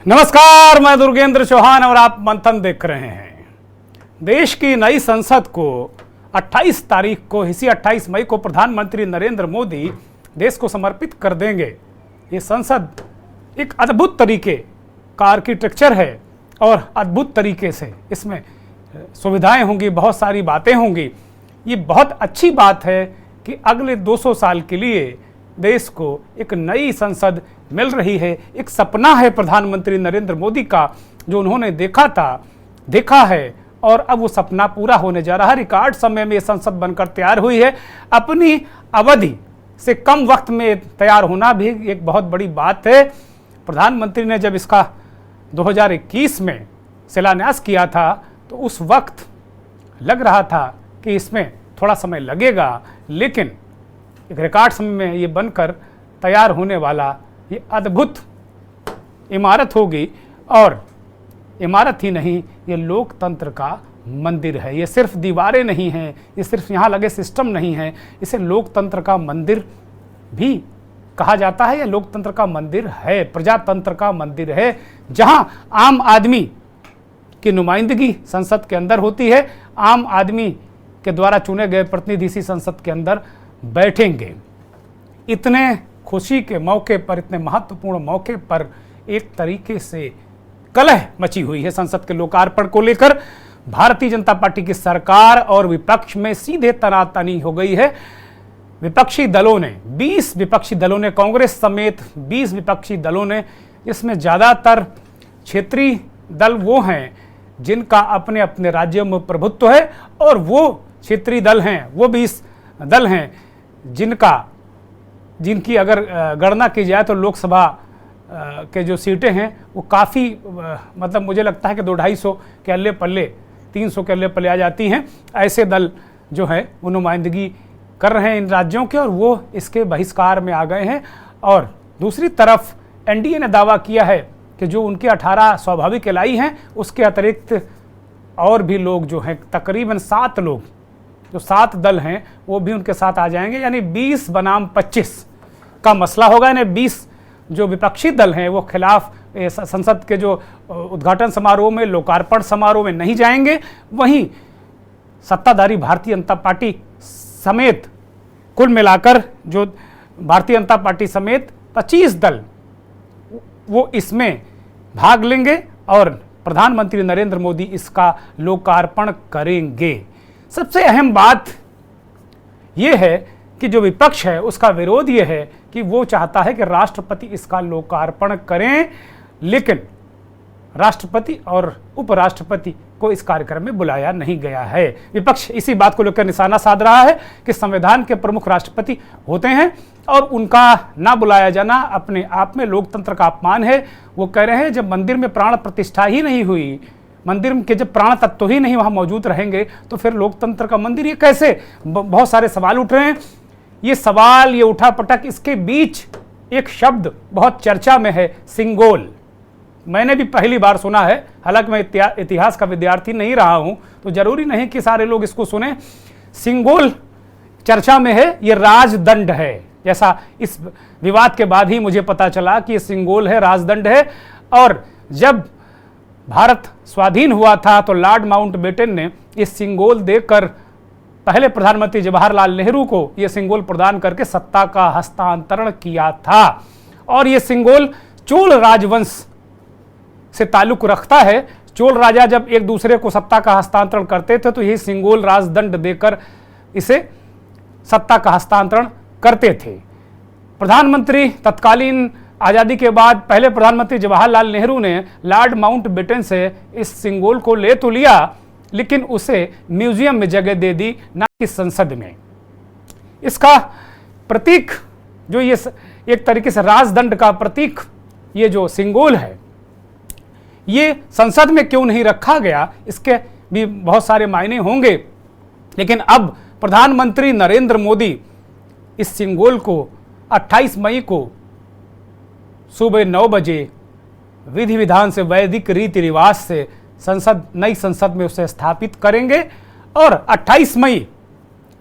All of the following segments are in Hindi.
नमस्कार, मैं दुर्गेंद्र चौहान और आप मंथन देख रहे हैं। देश की नई संसद को 28 तारीख को इसी 28 मई को प्रधानमंत्री नरेंद्र मोदी देश को समर्पित कर देंगे। ये संसद एक अद्भुत तरीके का आर्किटेक्चर है और अद्भुत तरीके से इसमें सुविधाएं होंगी, बहुत सारी बातें होंगी। ये बहुत अच्छी बात है कि अगले 200 साल के लिए देश को एक नई संसद मिल रही है। एक सपना है प्रधानमंत्री नरेंद्र मोदी का, जो उन्होंने देखा है और अब वो सपना पूरा होने जा रहा है। रिकॉर्ड समय में ये संसद बनकर तैयार हुई है। अपनी अवधि से कम वक्त में तैयार होना भी एक बहुत बड़ी बात है। प्रधानमंत्री ने जब इसका 2021 में शिलान्यास किया था तो उस वक्त लग रहा था कि इसमें थोड़ा समय लगेगा, लेकिन एक रिकॉर्ड समय में ये बनकर तैयार होने वाला ये अद्भुत इमारत होगी। और इमारत ही नहीं, ये लोकतंत्र का मंदिर है। ये सिर्फ दीवारें नहीं हैं, ये सिर्फ यहाँ लगे सिस्टम नहीं है, इसे लोकतंत्र का मंदिर भी कहा जाता है। ये लोकतंत्र का मंदिर है, प्रजातंत्र का मंदिर है, जहाँ आम आदमी की नुमाइंदगी संसद के अंदर होती है। आम आदमी के द्वारा चुने गए प्रतिनिधि इसी संसद के अंदर बैठेंगे। इतने खुशी के मौके पर, इतने महत्वपूर्ण मौके पर एक तरीके से कलह मची हुई है संसद के लोकार्पण को लेकर। भारतीय जनता पार्टी की सरकार और विपक्ष में सीधे तनातनी हो गई है। विपक्षी दलों ने 20 विपक्षी दलों ने, कांग्रेस समेत 20 विपक्षी दलों ने, इसमें ज़्यादातर क्षेत्रीय दल वो हैं जिनका अपने अपने राज्यों में प्रभुत्व है, और वो क्षेत्रीय दल हैं, वो 20 दल हैं जिनकी अगर गणना की जाए तो लोकसभा के जो सीटें हैं वो काफ़ी, मतलब मुझे लगता है कि 200-250 के अल्ले पल्ले, 300 के अल्ले पल्ले आ जाती हैं। ऐसे दल जो है वो नुमाइंदगी कर रहे हैं इन राज्यों के, और वो इसके बहिष्कार में आ गए हैं। और दूसरी तरफ एनडीए ने दावा किया है कि जो उनके 18 स्वाभाविक एलाई हैं, उसके अतिरिक्त और भी लोग जो हैं, तकरीबन 7 लोग, जो 7 दल हैं, वो भी उनके साथ आ जाएंगे। यानी 20 बनाम 25 का मसला होगा। यानी 20 जो विपक्षी दल हैं वो खिलाफ संसद के जो उद्घाटन समारोह में, लोकार्पण समारोह में नहीं जाएंगे। वहीं सत्ताधारी भारतीय जनता पार्टी समेत, कुल मिलाकर जो भारतीय जनता पार्टी समेत 25 दल वो इसमें भाग लेंगे और प्रधानमंत्री नरेंद्र मोदी इसका लोकार्पण करेंगे। सबसे अहम बात यह है कि जो विपक्ष है उसका विरोध ये है कि वो चाहता है कि राष्ट्रपति इसका लोकार्पण करें, लेकिन राष्ट्रपति और उपराष्ट्रपति को इस कार्यक्रम में बुलाया नहीं गया है। विपक्ष इसी बात को लेकर निशाना साध रहा है कि संविधान के प्रमुख राष्ट्रपति होते हैं और उनका ना बुलाया जाना अपने आप में लोकतंत्र का अपमान है। वो कह रहे हैं जब मंदिर में प्राण प्रतिष्ठा ही नहीं हुई, मंदिर के जब प्राण तत्व ही नहीं वहाँ मौजूद रहेंगे, तो फिर लोकतंत्र का मंदिर ये कैसे? बहुत सारे सवाल उठ रहे हैं। ये सवाल, ये उठापटक, इसके बीच एक शब्द बहुत चर्चा में है, सिंगोल। मैंने भी पहली बार सुना है, हालांकि मैं इतिहास का विद्यार्थी नहीं रहा हूं, तो जरूरी नहीं कि सारे लोग इसको सुने। सिंगोल चर्चा में है, ये राजदंड है। जैसा इस विवाद के बाद ही मुझे पता चला कि ये सिंगोल है, राजदंड है। और जब भारत स्वाधीन हुआ था तो लॉर्ड माउंटबेटन ने इस सिंगोल देकर पहले प्रधानमंत्री जवाहरलाल नेहरू को यह सिंगोल प्रदान करके सत्ता का हस्तांतरण किया था। और यह सिंगोल चोल राजवंश से ताल्लुक रखता है। चोल राजा जब एक दूसरे को सत्ता का हस्तांतरण करते थे तो यह सिंगोल राजदंड देकर इसे सत्ता का हस्तांतरण करते थे। प्रधानमंत्री तत्कालीन आज़ादी के बाद पहले प्रधानमंत्री जवाहरलाल नेहरू ने लॉर्ड माउंटबेटन से इस सिंगोल को ले तो लिया, लेकिन उसे म्यूजियम में जगह दे दी, ना कि संसद में। इसका प्रतीक जो ये एक तरीके से राजदंड का प्रतीक, ये जो सिंगोल है, ये संसद में क्यों नहीं रखा गया, इसके भी बहुत सारे मायने होंगे। लेकिन अब प्रधानमंत्री नरेंद्र मोदी इस सिंगोल को 28 मई को सुबह 9 बजे विधि विधान से, वैदिक रीति रिवाज से नई संसद में उसे स्थापित करेंगे। और 28 मई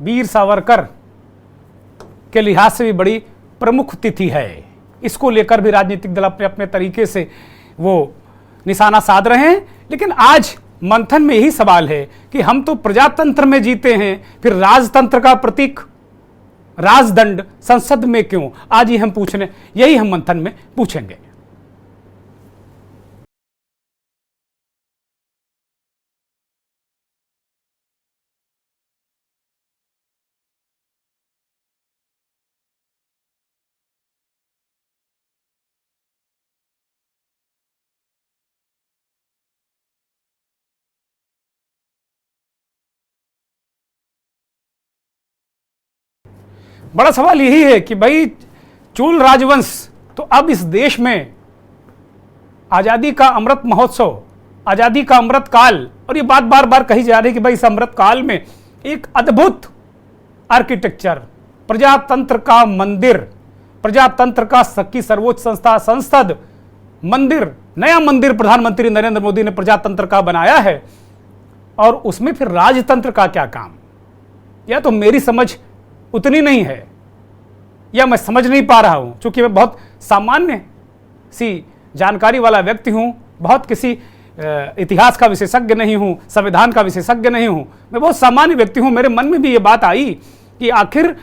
वीर सावरकर के लिहाज से भी बड़ी प्रमुख तिथि है। इसको लेकर भी राजनीतिक दल अपने अपने तरीके से वो निशाना साध रहे हैं। लेकिन आज मंथन में यही सवाल है कि हम तो प्रजातंत्र में जीते हैं, फिर राजतंत्र का प्रतीक राजदंड संसद में क्यों? आज ही हम पूछने, यही हम मंथन में पूछेंगे। बड़ा सवाल यही है कि भाई चोल राजवंश तो अब इस देश में आजादी का अमृत महोत्सव, आजादी का अमृत काल, और ये बात बार बार कही जा रही है कि भाई इस अमृत काल में एक अद्भुत आर्किटेक्चर, प्रजातंत्र का मंदिर, प्रजातंत्र का की सर्वोच्च संस्था संसद, मंदिर, नया मंदिर प्रधानमंत्री नरेंद्र मोदी ने प्रजातंत्र का बनाया है, और उसमें फिर राजतंत्र का क्या काम? या तो मेरी समझ उतनी नहीं है, या मैं समझ नहीं पा रहा हूं, क्योंकि मैं बहुत सामान्य सी जानकारी वाला व्यक्ति हूं, बहुत किसी इतिहास का विशेषज्ञ नहीं हूं, संविधान का विशेषज्ञ नहीं हूं, मैं बहुत सामान्य व्यक्ति हूं। मेरे मन में भी ये बात आई कि आखिर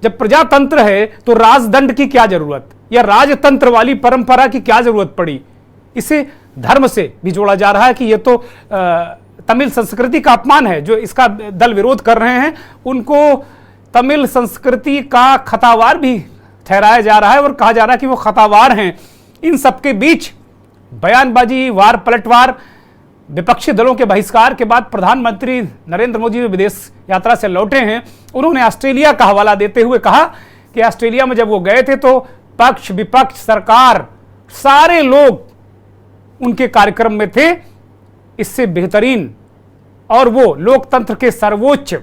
जब प्रजातंत्र है तो राजदंड की क्या जरूरत, या राजतंत्र वाली परंपरा की क्या जरूरत पड़ी? इसे धर्म से भी जोड़ा जा रहा है कि ये तो तमिल संस्कृति का अपमान है। जो इसका दल विरोध कर रहे हैं उनको तमिल संस्कृति का खतावार भी ठहराया जा रहा है, और कहा जा रहा है कि वो खतावार हैं। इन सबके बीच बयानबाजी, वार पलटवार, विपक्षी दलों के बहिष्कार के बाद प्रधानमंत्री नरेंद्र मोदी जो विदेश यात्रा से लौटे हैं, उन्होंने ऑस्ट्रेलिया का हवाला देते हुए कहा कि ऑस्ट्रेलिया में जब वो गए थे तो पक्ष विपक्ष सरकार सारे लोग उनके कार्यक्रम में थे। इससे बेहतरीन, और वो लोकतंत्र के सर्वोच्च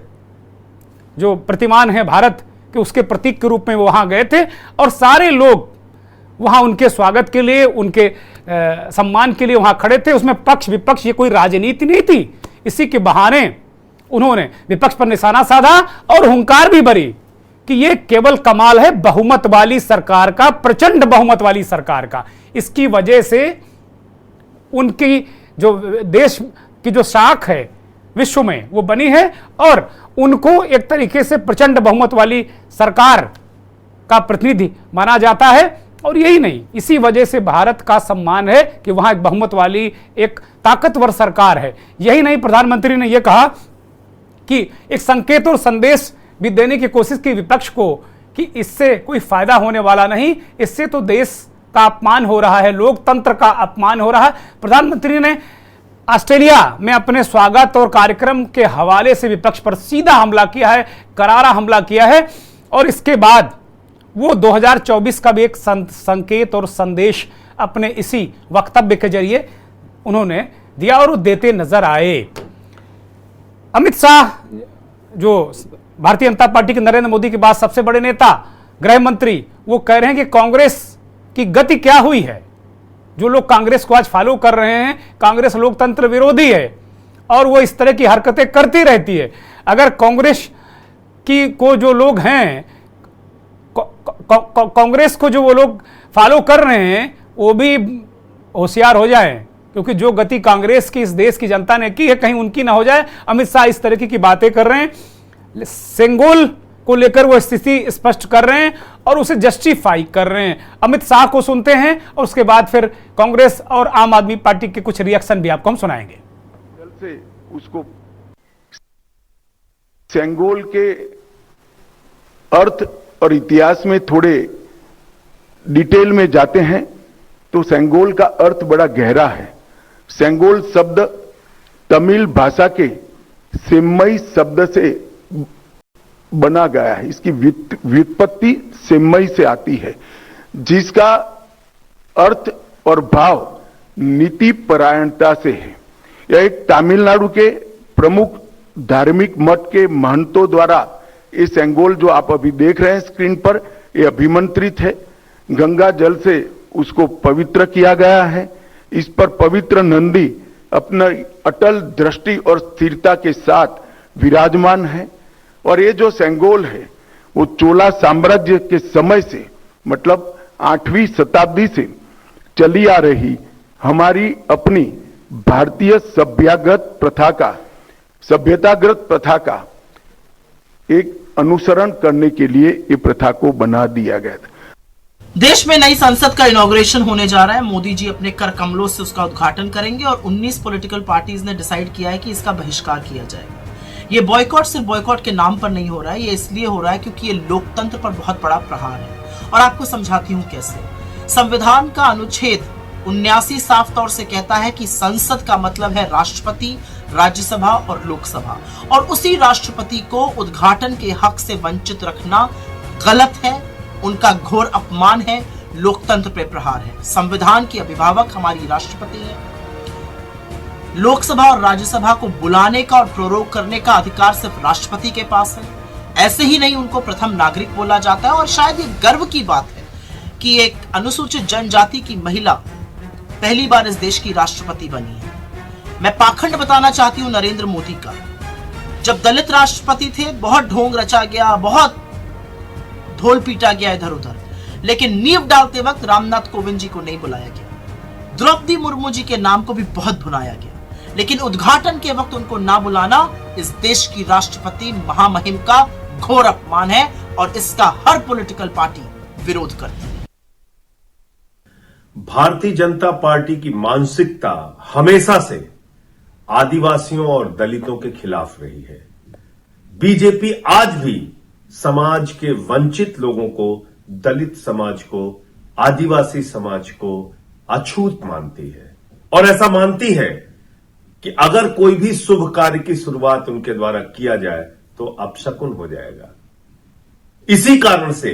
जो प्रतिमान है भारत के, उसके प्रतीक के रूप में वो वहां गए थे, और सारे लोग वहां उनके स्वागत के लिए, उनके सम्मान के लिए वहां खड़े थे। उसमें पक्ष विपक्ष ये कोई राजनीति नहीं थी। इसी के बहाने उन्होंने विपक्ष पर निशाना साधा और हुंकार भी भरी कि ये केवल कमाल है बहुमत वाली सरकार का, प्रचंड बहुमत वाली सरकार का। इसकी वजह से उनकी जो देश की जो शाख है विश्व में वो बनी है, और उनको एक तरीके से प्रचंड बहुमत वाली सरकार का प्रतिनिधि माना जाता है। और यही नहीं, इसी वजह से भारत का सम्मान है कि वहां एक बहुमत वाली एक ताकतवर सरकार है। यही नहीं, प्रधानमंत्री ने यह कहा कि एक संकेत और संदेश भी देने की कोशिश की विपक्ष को कि इससे कोई फायदा होने वाला नहीं, इससे तो देश का अपमान हो रहा है, लोकतंत्र का अपमान हो रहा है। प्रधानमंत्री ने ऑस्ट्रेलिया में अपने स्वागत और कार्यक्रम के हवाले से विपक्ष पर सीधा हमला किया है, करारा हमला किया है, और इसके बाद वो 2024 का भी एक संकेत और संदेश अपने इसी वक्तव्य के जरिए उन्होंने दिया और वो देते नजर आए। अमित शाह जो भारतीय जनता पार्टी के नरेंद्र मोदी के बाद सबसे बड़े नेता, गृह मंत्री, वो कह रहे हैं कि कांग्रेस की गति क्या हुई है। जो लोग कांग्रेस को आज फॉलो कर रहे हैं, कांग्रेस लोकतंत्र विरोधी है और वो इस तरह की हरकतें करती रहती है। अगर कांग्रेस की को जो लोग हैं, कांग्रेस को जो वो लोग फॉलो कर रहे हैं, वो भी होशियार हो जाएं, क्योंकि जो गति कांग्रेस की इस देश की जनता ने की है कहीं उनकी ना हो जाए। अमित शाह इस तरह की बातें कर रहे हैं, सेंगोल को लेकर वो स्थिति स्पष्ट कर रहे हैं और उसे जस्टिफाई कर रहे हैं। अमित शाह को सुनते हैं और उसके बाद फिर कांग्रेस और आम आदमी पार्टी के कुछ रिएक्शन भी आपको हम सुनाएंगे। से उसको सेंगोल के अर्थ और इतिहास में थोड़े डिटेल में जाते हैं तो सेंगोल का अर्थ बड़ा गहरा है। सेंगोल शब्द तमिल भाषा के सेम्मई शब्द से बना गया है। इसकी व्युत्पत्ति सेम्मई से आती है, जिसका अर्थ और भाव नीति परायणता से है। यह एक तमिलनाडु के प्रमुख धार्मिक मठ के महंतों द्वारा ये सेंगोल जो आप अभी देख रहे हैं स्क्रीन पर, ये अभिमंत्रित है। गंगा जल से उसको पवित्र किया गया है। इस पर पवित्र नंदी अपना अटल दृष्टि और स्थिरता के साथ विराजमान है। और ये जो सेंगोल है वो चोला साम्राज्य के समय से, मतलब 8वीं शताब्दी से चली आ रही हमारी अपनी भारतीय सभ्यतागत प्रथा का एक अनुसरण करने के लिए ये प्रथा को बना दिया गया था। देश में नई संसद का इनॉग्रेशन होने जा रहा है। मोदी जी अपने कर कमलों से उसका उद्घाटन करेंगे और 19 पॉलिटिकल पार्टीज ने डिसाइड किया है कि इसका बहिष्कार किया जाएगा। ये बॉयकॉट सिर्फ बॉयकॉट के नाम पर नहीं हो रहा है, ये इसलिए हो रहा है क्योंकि ये लोकतंत्र पर बहुत बड़ा प्रहार है। और आपको समझाती हूं कैसे। संविधान का अनुच्छेद 79 साफ तौर से कहता है कि संसद का मतलब है राष्ट्रपति, राज्यसभा और लोकसभा, और उसी राष्ट्रपति को उद्घाटन के हक से वंचित रखना गलत है, उनका घोर अपमान है, लोकतंत्र पे प्रहार है। संविधान के अभिभावक हमारी राष्ट्रपति है। लोकसभा और राज्यसभा को बुलाने का और प्रोरोग करने का अधिकार सिर्फ राष्ट्रपति के पास है। ऐसे ही नहीं उनको प्रथम नागरिक बोला जाता है। और शायद ये गर्व की बात है कि एक अनुसूचित जनजाति की महिला पहली बार इस देश की राष्ट्रपति बनी है। मैं पाखंड बताना चाहती हूं नरेंद्र मोदी का। जब दलित राष्ट्रपति थे बहुत ढोंग रचा गया, बहुत ढोल पीटा गया इधर उधर, लेकिन नींव डालते वक्त रामनाथ कोविंद जी को नहीं बुलाया गया। द्रौपदी मुर्मू जी के नाम को भी बहुत भुनाया गया, लेकिन उद्घाटन के वक्त उनको ना बुलाना इस देश की राष्ट्रपति महामहिम का घोर अपमान है और इसका हर पॉलिटिकल पार्टी विरोध करती है। भारतीय जनता पार्टी की मानसिकता हमेशा से आदिवासियों और दलितों के खिलाफ रही है। बीजेपी आज भी समाज के वंचित लोगों को, दलित समाज को, आदिवासी समाज को अछूत मानती है और ऐसा मानती है कि अगर कोई भी शुभ कार्य की शुरुआत उनके द्वारा किया जाए तो अपशकुन हो जाएगा। इसी कारण से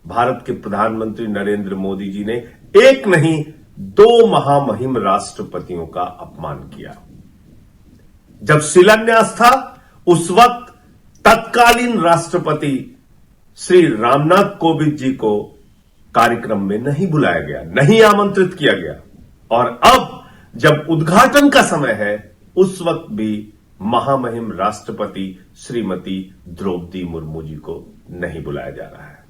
भारत के प्रधानमंत्री नरेंद्र मोदी जी ने एक नहीं 2 महामहिम राष्ट्रपतियों का अपमान किया। जब शिलान्यास था उस वक्त तत्कालीन राष्ट्रपति श्री रामनाथ कोविंद जी को कार्यक्रम में नहीं बुलाया गया, नहीं आमंत्रित किया गया, और अब जब उद्घाटन का समय है उस वक्त भी महामहिम राष्ट्रपति श्रीमती द्रौपदी मुर्मू जी को नहीं बुलाया जा रहा है,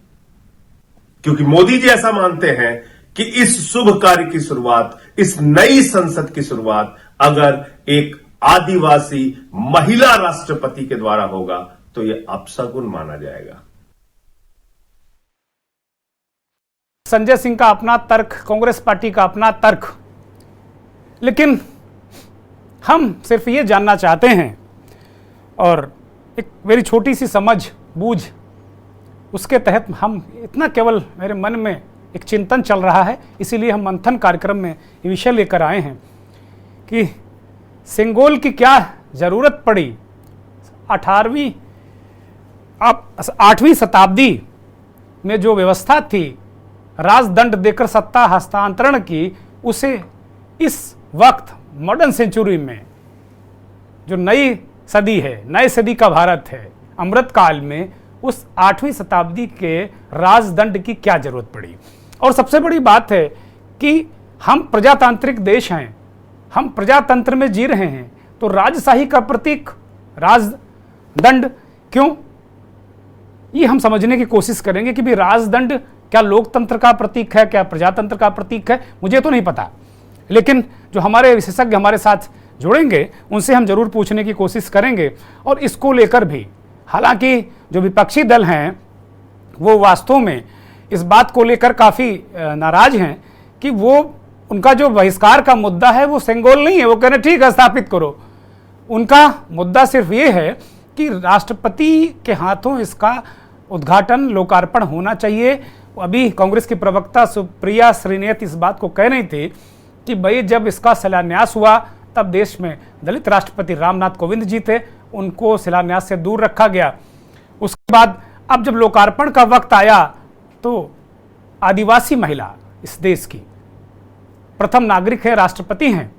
क्योंकि मोदी जी ऐसा मानते हैं कि इस शुभ कार्य की शुरुआत, इस नई संसद की शुरुआत अगर एक आदिवासी महिला राष्ट्रपति के द्वारा होगा तो यह अपशकुन माना जाएगा। संजय सिंह का अपना तर्क, कांग्रेस पार्टी का अपना तर्क, लेकिन हम सिर्फ ये जानना चाहते हैं और एक मेरी छोटी सी समझ बूझ उसके तहत हम इतना केवल मेरे मन में एक चिंतन चल रहा है, इसीलिए हम मंथन कार्यक्रम में ये विषय लेकर आए हैं कि सेंगोल की क्या जरूरत पड़ी 8वीं शताब्दी में जो व्यवस्था थी राजदंड देकर सत्ता हस्तांतरण की, उसे इस वक्त मॉडर्न सेंचुरी में जो नई सदी है, नए सदी का भारत है, अमृत काल में उस 8वीं शताब्दी के राजदंड की क्या जरूरत पड़ी। और सबसे बड़ी बात है कि हम प्रजातांत्रिक देश हैं, हम प्रजातंत्र में जी रहे हैं, तो राजशाही का प्रतीक राजदंड क्यों, ये हम समझने की कोशिश करेंगे कि भी राजदंड क्या लोकतंत्र का प्रतीक है, क्या प्रजातंत्र का प्रतीक है, मुझे तो नहीं पता, लेकिन जो हमारे विशेषज्ञ हमारे साथ जुड़ेंगे उनसे हम जरूर पूछने की कोशिश करेंगे। और इसको लेकर भी हालांकि जो विपक्षी दल हैं वो वास्तव में इस बात को लेकर काफ़ी नाराज हैं कि वो उनका जो बहिष्कार का मुद्दा है वो सेंगोल नहीं है, वो कह रहे ठीक है स्थापित करो। उनका मुद्दा सिर्फ ये है कि राष्ट्रपति के हाथों इसका उद्घाटन लोकार्पण होना चाहिए। अभी कांग्रेस की प्रवक्ता सुप्रिया श्रीनेत इस बात को कह रही थी कि भाई जब इसका शिलान्यास हुआ तब देश में दलित राष्ट्रपति रामनाथ कोविंद जी थे, उनको शिलान्यास से दूर रखा गया। उसके बाद अब जब लोकार्पण का वक्त आया तो आदिवासी महिला इस देश की प्रथम नागरिक है, राष्ट्रपति हैं,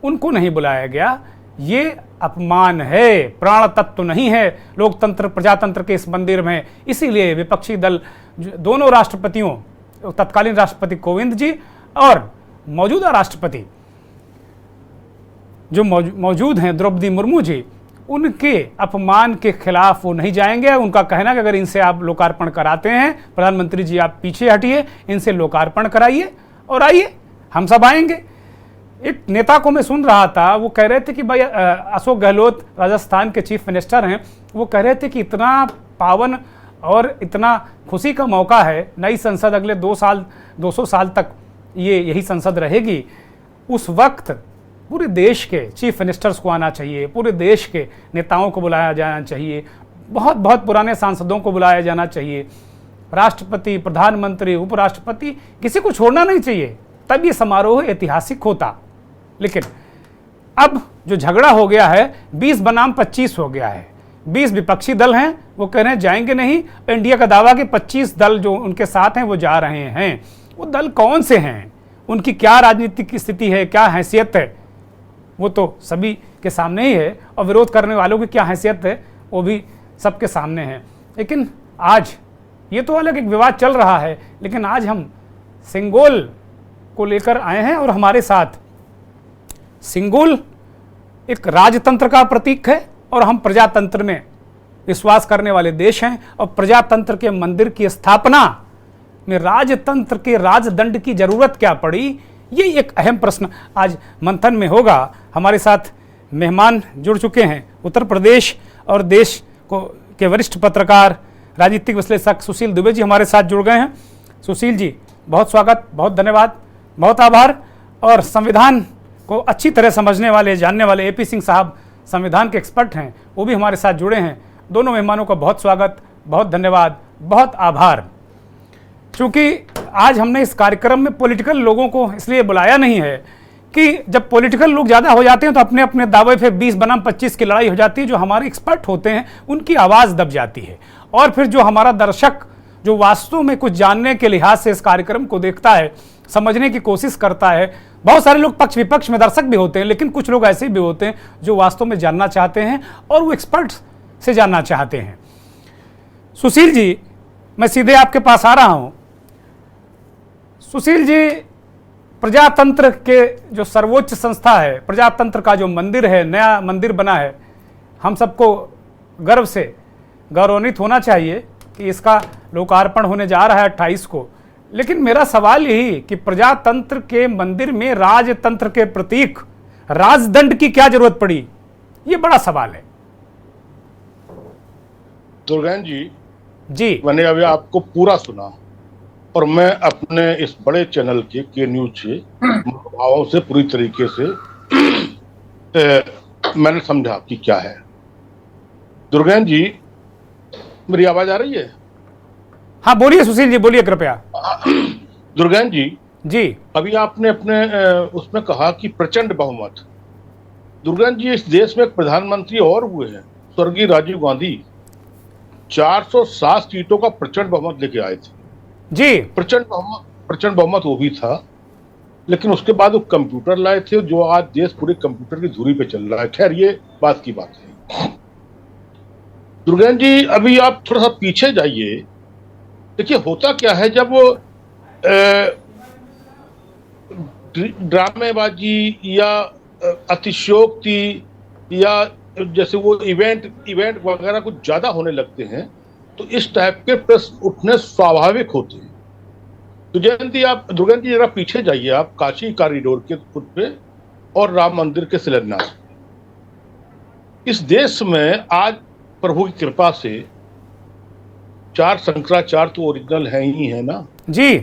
उनको नहीं बुलाया गया। ये अपमान है, प्राण तत्व नहीं है लोकतंत्र प्रजातंत्र के इस मंदिर में। इसीलिए विपक्षी दल दोनों राष्ट्रपतियों, तत्कालीन राष्ट्रपति कोविंद जी और मौजूदा राष्ट्रपति जो मौजूद हैं द्रौपदी मुर्मू जी, उनके अपमान के खिलाफ वो नहीं जाएंगे। उनका कहना कि अगर इनसे आप लोकार्पण कराते हैं, प्रधानमंत्री जी आप पीछे हटिए, इनसे लोकार्पण कराइए और आइए हम सब आएंगे। एक नेता को मैं सुन रहा था, वो कह रहे थे कि भाई अशोक गहलोत राजस्थान के चीफ मिनिस्टर हैं, वो कह रहे थे कि इतना पावन और इतना खुशी का मौका है, नई संसद अगले 200 साल तक ये यही संसद रहेगी। उस वक्त पूरे देश के चीफ मिनिस्टर्स को आना चाहिए, पूरे देश के नेताओं को बुलाया जाना चाहिए, बहुत बहुत पुराने सांसदों को बुलाया जाना चाहिए, राष्ट्रपति, प्रधानमंत्री, उपराष्ट्रपति, किसी को छोड़ना नहीं चाहिए, तब ये समारोह ऐतिहासिक होता। लेकिन अब जो झगड़ा हो गया है 20 बनाम 25 हो गया है। 20 विपक्षी दल हैं, वो कह रहे हैं जाएंगे नहीं। इंडिया का दावा कि 25 दल जो उनके साथ हैं वो जा रहे हैं। वो दल कौन से हैं, उनकी क्या राजनीतिक स्थिति है, क्या हैसियत है, वो तो सभी के सामने ही है, और विरोध करने वालों की क्या हैसियत है वो भी सबके सामने है। लेकिन आज ये तो अलग एक विवाद चल रहा है, लेकिन आज हम सिंगोल को लेकर आए हैं और हमारे साथ सिंगोल एक राजतंत्र का प्रतीक है और हम प्रजातंत्र में विश्वास करने वाले देश हैं, और प्रजातंत्र के मंदिर की स्थापना में राजतंत्र के राजदंड की जरूरत क्या पड़ी, ये एक अहम प्रश्न आज मंथन में होगा। हमारे साथ मेहमान जुड़ चुके हैं, उत्तर प्रदेश और देश के वरिष्ठ पत्रकार, राजनीतिक विश्लेषक सुशील दुबे जी हमारे साथ जुड़ गए हैं। सुशील जी, बहुत स्वागत, बहुत धन्यवाद, बहुत आभार। और संविधान को अच्छी तरह समझने वाले, जानने वाले AP सिंह साहब संविधान के एक्सपर्ट हैं, वो भी हमारे साथ जुड़े हैं। दोनों मेहमानों का बहुत स्वागत, बहुत धन्यवाद, बहुत आभार। क्योंकि आज हमने इस कार्यक्रम में पॉलिटिकल लोगों को इसलिए बुलाया नहीं है कि जब पॉलिटिकल लोग ज़्यादा हो जाते हैं तो अपने अपने दावे पे 20 बनाम 25 की लड़ाई हो जाती है। जो हमारे एक्सपर्ट होते हैं उनकी आवाज़ दब जाती है, और फिर जो हमारा दर्शक जो वास्तव में कुछ जानने के लिहाज से इस कार्यक्रम को देखता है, समझने की कोशिश करता है, बहुत सारे लोग पक्ष विपक्ष में दर्शक भी होते हैं, लेकिन कुछ लोग ऐसे भी होते हैं जो वास्तव में जानना चाहते हैं और वो एक्सपर्ट से जानना चाहते हैं। सुशील जी, मैं सीधे आपके पास आ रहा हूं। सुशील जी, प्रजातंत्र के जो सर्वोच्च संस्था है, प्रजातंत्र का जो मंदिर है, नया मंदिर बना है, हम सबको गर्व से गौरवान्वित होना चाहिए कि इसका लोकार्पण होने जा रहा है 28 को। लेकिन मेरा सवाल यही कि प्रजातंत्र के मंदिर में राजतंत्र के प्रतीक राजदंड की क्या जरूरत पड़ी, ये बड़ा सवाल है। दुर्गेन जी, मैंने अभी आपको पूरा सुना, और मैं अपने इस बड़े चैनल के न्यूज से भावों से पूरी तरीके से मैंने समझा कि क्या है। दुर्गेन जी, मेरी आवाज आ रही है? हाँ बोलिए सुशील जी, बोलिए कृपया। दुर्गेन जी, अभी आपने अपने उसमें कहा कि प्रचंड बहुमत। दुर्गेन जी, इस देश में एक प्रधानमंत्री और हुए हैं, स्वर्गीय राजीव गांधी, 407 सीटों का प्रचंड बहुमत लेके आए थे जी। प्रचंड बहुमत वो भी था, लेकिन उसके बाद वो कंप्यूटर लाए थे, जो आज देश पूरे कंप्यूटर की धुरी पे चल रहा है। खैर, ये बात की बात है। दुर्गेन जी, अभी आप थोड़ा सा पीछे जाइए। देखिए, होता क्या है, जब वो ड्रामेबाजी या अतिशयोक्ति या जैसे वो इवेंट वगैरह कुछ ज्यादा होने लगते हैं, तो इस टाइप के प्रश्न उठने स्वाभाविक होते हैं। तो दुर्गेन जी जरा पीछे जाइए आप, काशी कॉरिडोर के खुद पे और राम मंदिर के शिलान्यास पे। इस देश में आज प्रभु की कृपा से 4 शंकराचार्य तो ओरिजिनल है ही है ना जी।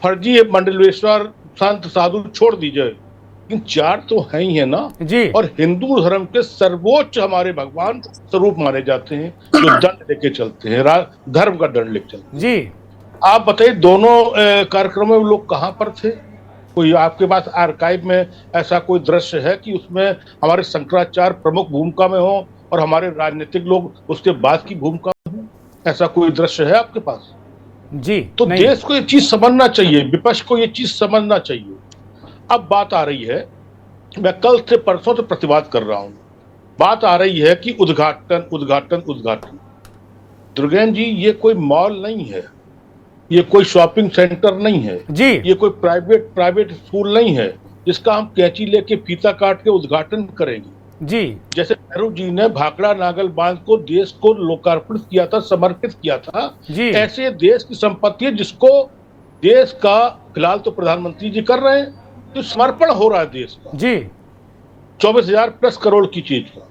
फर्जी मंडलेश्वर संत साधु छोड़ दीजिए, लेकिन 4 तो है ही है ना जी। और हिंदू धर्म के सर्वोच्च हमारे भगवान स्वरूप माने जाते हैं, जो दंड लेके चलते हैं, धर्म का दंड लेके चलते हैं जी। आप बताइए, दोनों कार्यक्रमों में लोग कहां पर थे? कोई आपके पास आर्काइव में ऐसा कोई दृश्य है कि उसमें हमारे शंकराचार्य प्रमुख भूमिका में हो और हमारे राजनीतिक लोग उसके बाद की भूमिका में हो? ऐसा कोई दृश्य है आपके पास? जी। तो देश को ये चीज समझना चाहिए, विपक्ष को ये चीज समझना चाहिए। अब बात आ रही है, मैं कल से परसों से प्रतिवाद कर रहा हूं, बात आ रही है कि उद्घाटन। दुर्गेन जी, ये कोई मॉल नहीं है, ये कोई शॉपिंग सेंटर नहीं है जी, ये कोई प्राइवेट स्कूल नहीं है जिसका हम कैंची लेके फीता काट के उद्घाटन करेंगे जी। जैसे नेहरू जी ने भाखड़ा नागल बांध को देश को लोकार्पण किया था, समर्पित किया था जी। ऐसे देश की संपत्ति है जिसको देश का फिलहाल तो प्रधानमंत्री जी कर रहे हैं, तो समर्पण हो रहा है देश का जी 24,000 प्लस करोड़ की चीज का।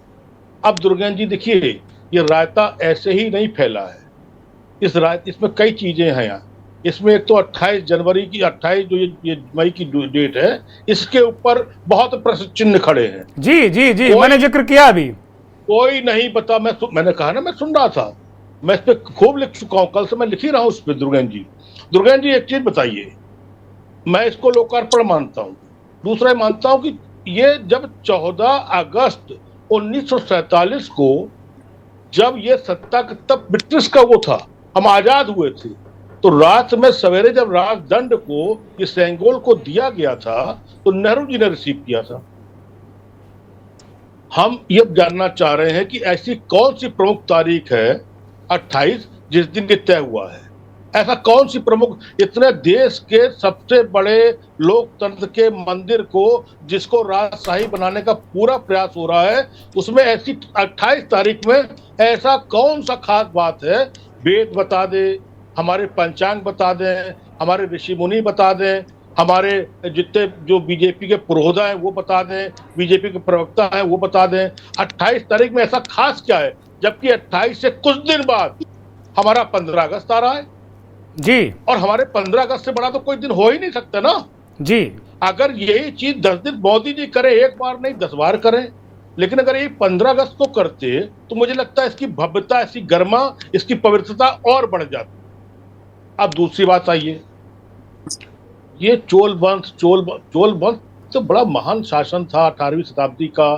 अब दुर्गेश जी देखिए, ये रायता ऐसे ही नहीं फैला है। इसमें कई चीजें हैं यहाँ। इसमें एक तो 28 जनवरी की 28 जो ये मई की डेट है, इसके ऊपर बहुत प्रश्न चिन्ह खड़े हैं। जी जी जी, मैंने जिक्र किया अभी। कोई नहीं बता, मैंने कहा ना, मैं सुन रहा था, मैं इस पे खूब लिख चुका हूं, कल से मैं लिख ही रहा हूं उस पर। दुर्गेश जी एक चीज बताइए, मैं इसको लोकार्पण मानता हूं। दूसरा मानता हूं कि ये जब 14 अगस्त 1947 को जब ये सत्ता, तब ब्रिटिश का वो था, हम आजाद हुए थे, तो रात में सवेरे जब राजदंड को ये सेंगोल को दिया गया था, तो नेहरू जी ने रिसीव किया था। हम ये जानना चाह रहे हैं कि ऐसी कौन सी प्रमुख तारीख है 28 जिस दिन ये तय हुआ है। ऐसा कौन सी प्रमुख, इतने देश के सबसे बड़े लोकतंत्र के मंदिर को जिसको राजशाही बनाने का पूरा प्रयास हो रहा है, उसमें ऐसी 28 तारीख में ऐसा कौन सा खास बात है? वेद बता दे, हमारे पंचांग बता दें, हमारे ऋषि मुनि बता दें, हमारे जितने जो बीजेपी के पुरोहिता हैं वो बता दें, बीजेपी के प्रवक्ता हैं वो बता दें, 28 तारीख में ऐसा खास क्या है? जबकि 28 से कुछ दिन बाद हमारा 15 अगस्त आ रहा है जी, और हमारे 15 अगस्त से बड़ा तो कोई दिन हो ही नहीं सकता ना जी। अगर यही चीज 10 दिन मोदी जी करे, एक बार नहीं 10 बार करें, लेकिन अगर ये 15 अगस्त को करते तो मुझे लगता है इसकी भव्यता, इसकी गर्मा, इसकी पवित्रता और बढ़ जाती। अब दूसरी बात आइए, ये चोल वंश तो बड़ा महान शासन था 18वीं शताब्दी का,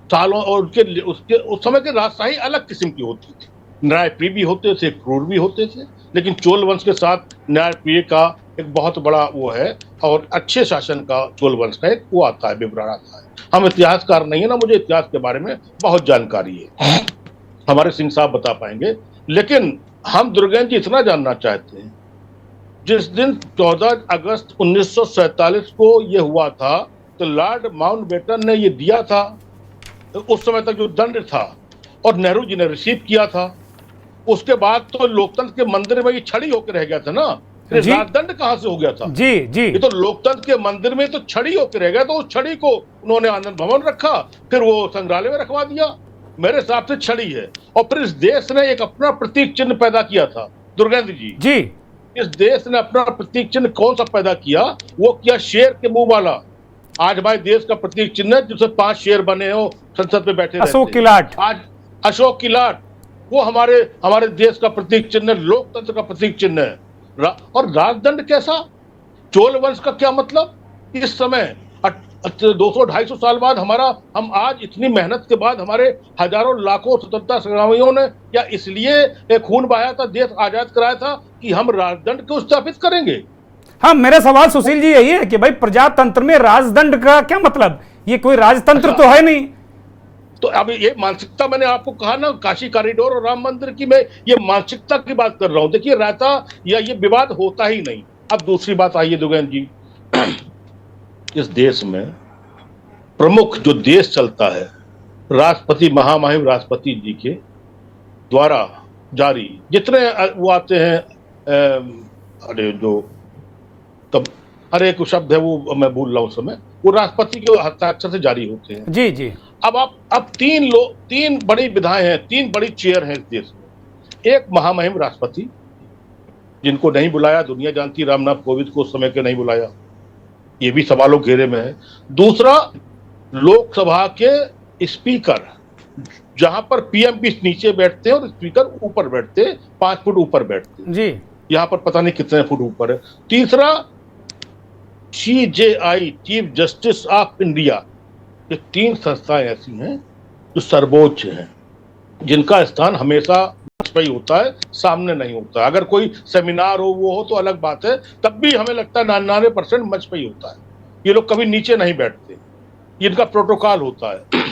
सालों, और उसके उस समय के राजशाही अलग किस्म की होती थी, न्यायप्रिय भी होते थे, क्रूर भी होते थे, लेकिन चोल वंश के साथ न्यायप्रिय का एक बहुत बड़ा वो है, और अच्छे शासन का चोल वंश का एक वो आता है, विवरण आता है। हम इतिहासकार नहीं है ना, मुझे इतिहास के बारे में बहुत जानकारी है, हमारे सिंह साहब बता पाएंगे, लेकिन हम दुर्गेश जी इतना जानना चाहते हैं, जिस दिन 14 अगस्त 1947 को ये हुआ था, तो लॉर्ड माउंटबेटन ने ये दिया था, उस समय तक जो दंड था, और नेहरू जी ने रिसीव किया था। उसके बाद तो लोकतंत्र के मंदिर में ये छड़ी होकर रह गया था ना, फिर राजदंड कहां से हो गया था? जी जी, ये तो लोकतंत्र के मंदिर में तो छड़ी होकर रह गया, तो उस छड़ी को उन्होंने आनंद भवन रखा, फिर वो संग्रहालय में रखवा दिया। मेरे हिसाब से छड़ी है। और फिर इस देश ने एक अपना प्रतीक चिन्ह पैदा किया था दुर्गेंद्र जी। इस देश ने अपना प्रतीक चिन्ह कौन सा पैदा किया? वो किया शेर के मुंह वाला। आज भाई देश का प्रतीक चिन्ह है जिससे 5 शेर बने हो, संसद में बैठे अशोक की लाट। आज अशोक की लाट वो हमारे देश का प्रतीक चिन्ह, लोकतंत्र का प्रतीक चिन्ह है। और राजदंड कैसा? चोल वंश का क्या मतलब? इस समय 200-250 साल बाद हम आज इतनी मेहनत के बाद हमारे हजारों लाखों स्वतंत्रता संग्रामियों ने या इसलिए खून बहाया था, देश आजाद कराया था कि हम राजदंड को स्थापित करेंगे। हाँ, मेरा सवाल सुशील जी यही है कि भाई प्रजातंत्र में राजदंड का क्या मतलब? ये कोई राजतंत्र तो है नहीं। तो अब ये मानसिकता, मैंने आपको कहा ना, काशी कॉरिडोर और राम मंदिर की, मैं ये मानसिकता की बात कर रहा हूं। देखिए, रहता या ये विवाद होता ही नहीं। अब दूसरी बात आइए दुर्गेश जी, इस देश में प्रमुख जो देश चलता है, राष्ट्रपति, महामहिम राष्ट्रपति जी के द्वारा जारी जितने वो आते हैं, एक शब्द है वो मैं भूल रहा हूं उस समय, वो राष्ट्रपति के हस्ताक्षर से जारी होते हैं। जी जी। अब 3 बड़ी विधाएं हैं, 3 बड़ी चेयर हैं इस देश में। एक महामहिम राष्ट्रपति, जिनको नहीं बुलाया, दुनिया जानती, रामनाथ कोविंद को उस समय के नहीं बुलाया, ये भी सवालों घेरे में है। दूसरा, लोकसभा के स्पीकर, जहां पर पीएम भी नीचे बैठते हैं और स्पीकर ऊपर बैठते हैं, 5 फुट ऊपर बैठते हैं जी, यहां पर पता नहीं कितने फुट ऊपर है। तीसरा, CJI, chief justice of India. ये 3 संस्थाएं ऐसी हैं जो सर्वोच्च हैं, जिनका स्थान हमेशा मंच पर ही होता है, सामने नहीं होता। अगर कोई सेमिनार हो, वो हो तो अलग बात है, तब भी हमें लगता है 99% मंच पर ही होता है। ये लोग कभी नीचे नहीं बैठते, इनका प्रोटोकॉल होता है।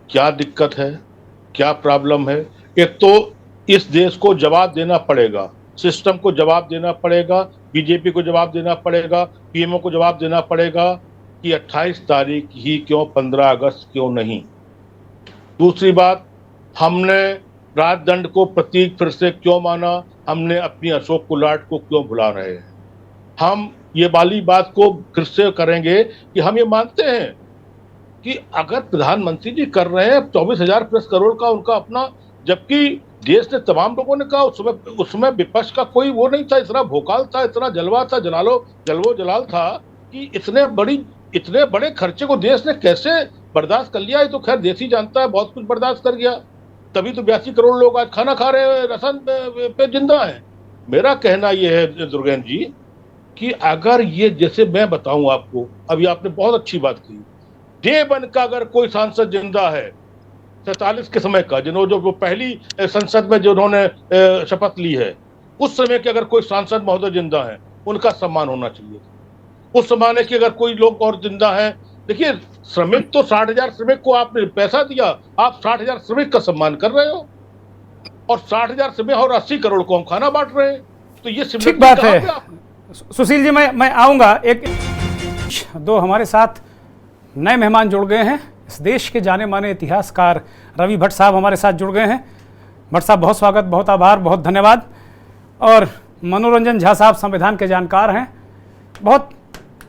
क्या दिक्कत है, क्या प्रॉब्लम है? एक तो इस देश को जवाब देना पड़ेगा, सिस्टम को जवाब देना पड़ेगा, बीजेपी को जवाब देना पड़ेगा, पीएमओ को जवाब देना पड़ेगा कि 28 तारीख ही क्यों, 15 अगस्त क्यों नहीं? दूसरी बात, हमने राजदंड को प्रतीक फिर से क्यों माना? हमने अपनी अशोक कुलाट को क्यों भुला रहे हैं? हम ये वाली बात को फिर से करेंगे कि हम ये मानते हैं कि अगर प्रधानमंत्री जी कर रहे हैं 24,000 प्लस करोड़ का उनका अपना, जबकि देश ने तमाम लोगों ने कहा उसमें विपक्ष का कोई वो नहीं था, इतना भोकाल था, इतना जलवा था, जलवो जलाल था कि इतने बड़े खर्चे को देश ने कैसे बर्दाश्त कर लिया। ये तो खैर देश ही जानता है, बहुत कुछ बर्दाश्त कर गया, तभी तो 82 करोड़ लोग आज खाना खा रहे हैं, राशन पे जिंदा है। मेरा कहना यह है दुर्गेन जी कि अगर ये, जैसे मैं बताऊं आपको, अभी आपने बहुत अच्छी बात की, डे वन का अगर कोई सांसद जिंदा है 47 के समय का, जिन्होंने जो पहली संसद में जिन्होंने शपथ ली है, उस समय के अगर कोई सांसद महोदय जिंदा है, उनका सम्मान होना चाहिए। उस जमाने के अगर कोई लोग और जिंदा है, देखिए श्रमिक तो 60,000 श्रमिक को आपने पैसा दिया, आप 60,000 श्रमिक का सम्मान कर रहे हो, और 60,000 श्रमिक और 80 करोड़ को हम खाना बांट रहे हैं। तो ये ठीक बात है सुशील जी। मैं आऊंगा। एक दो हमारे साथ नए मेहमान जुड़ गए हैं, इस देश के जाने माने इतिहासकार रवि भट्ट साहब हमारे साथ जुड़ गए हैं। भट्ट साहब बहुत स्वागत, बहुत आभार, बहुत धन्यवाद। और मनोरंजन झा साहब संविधान के जानकार हैं, बहुत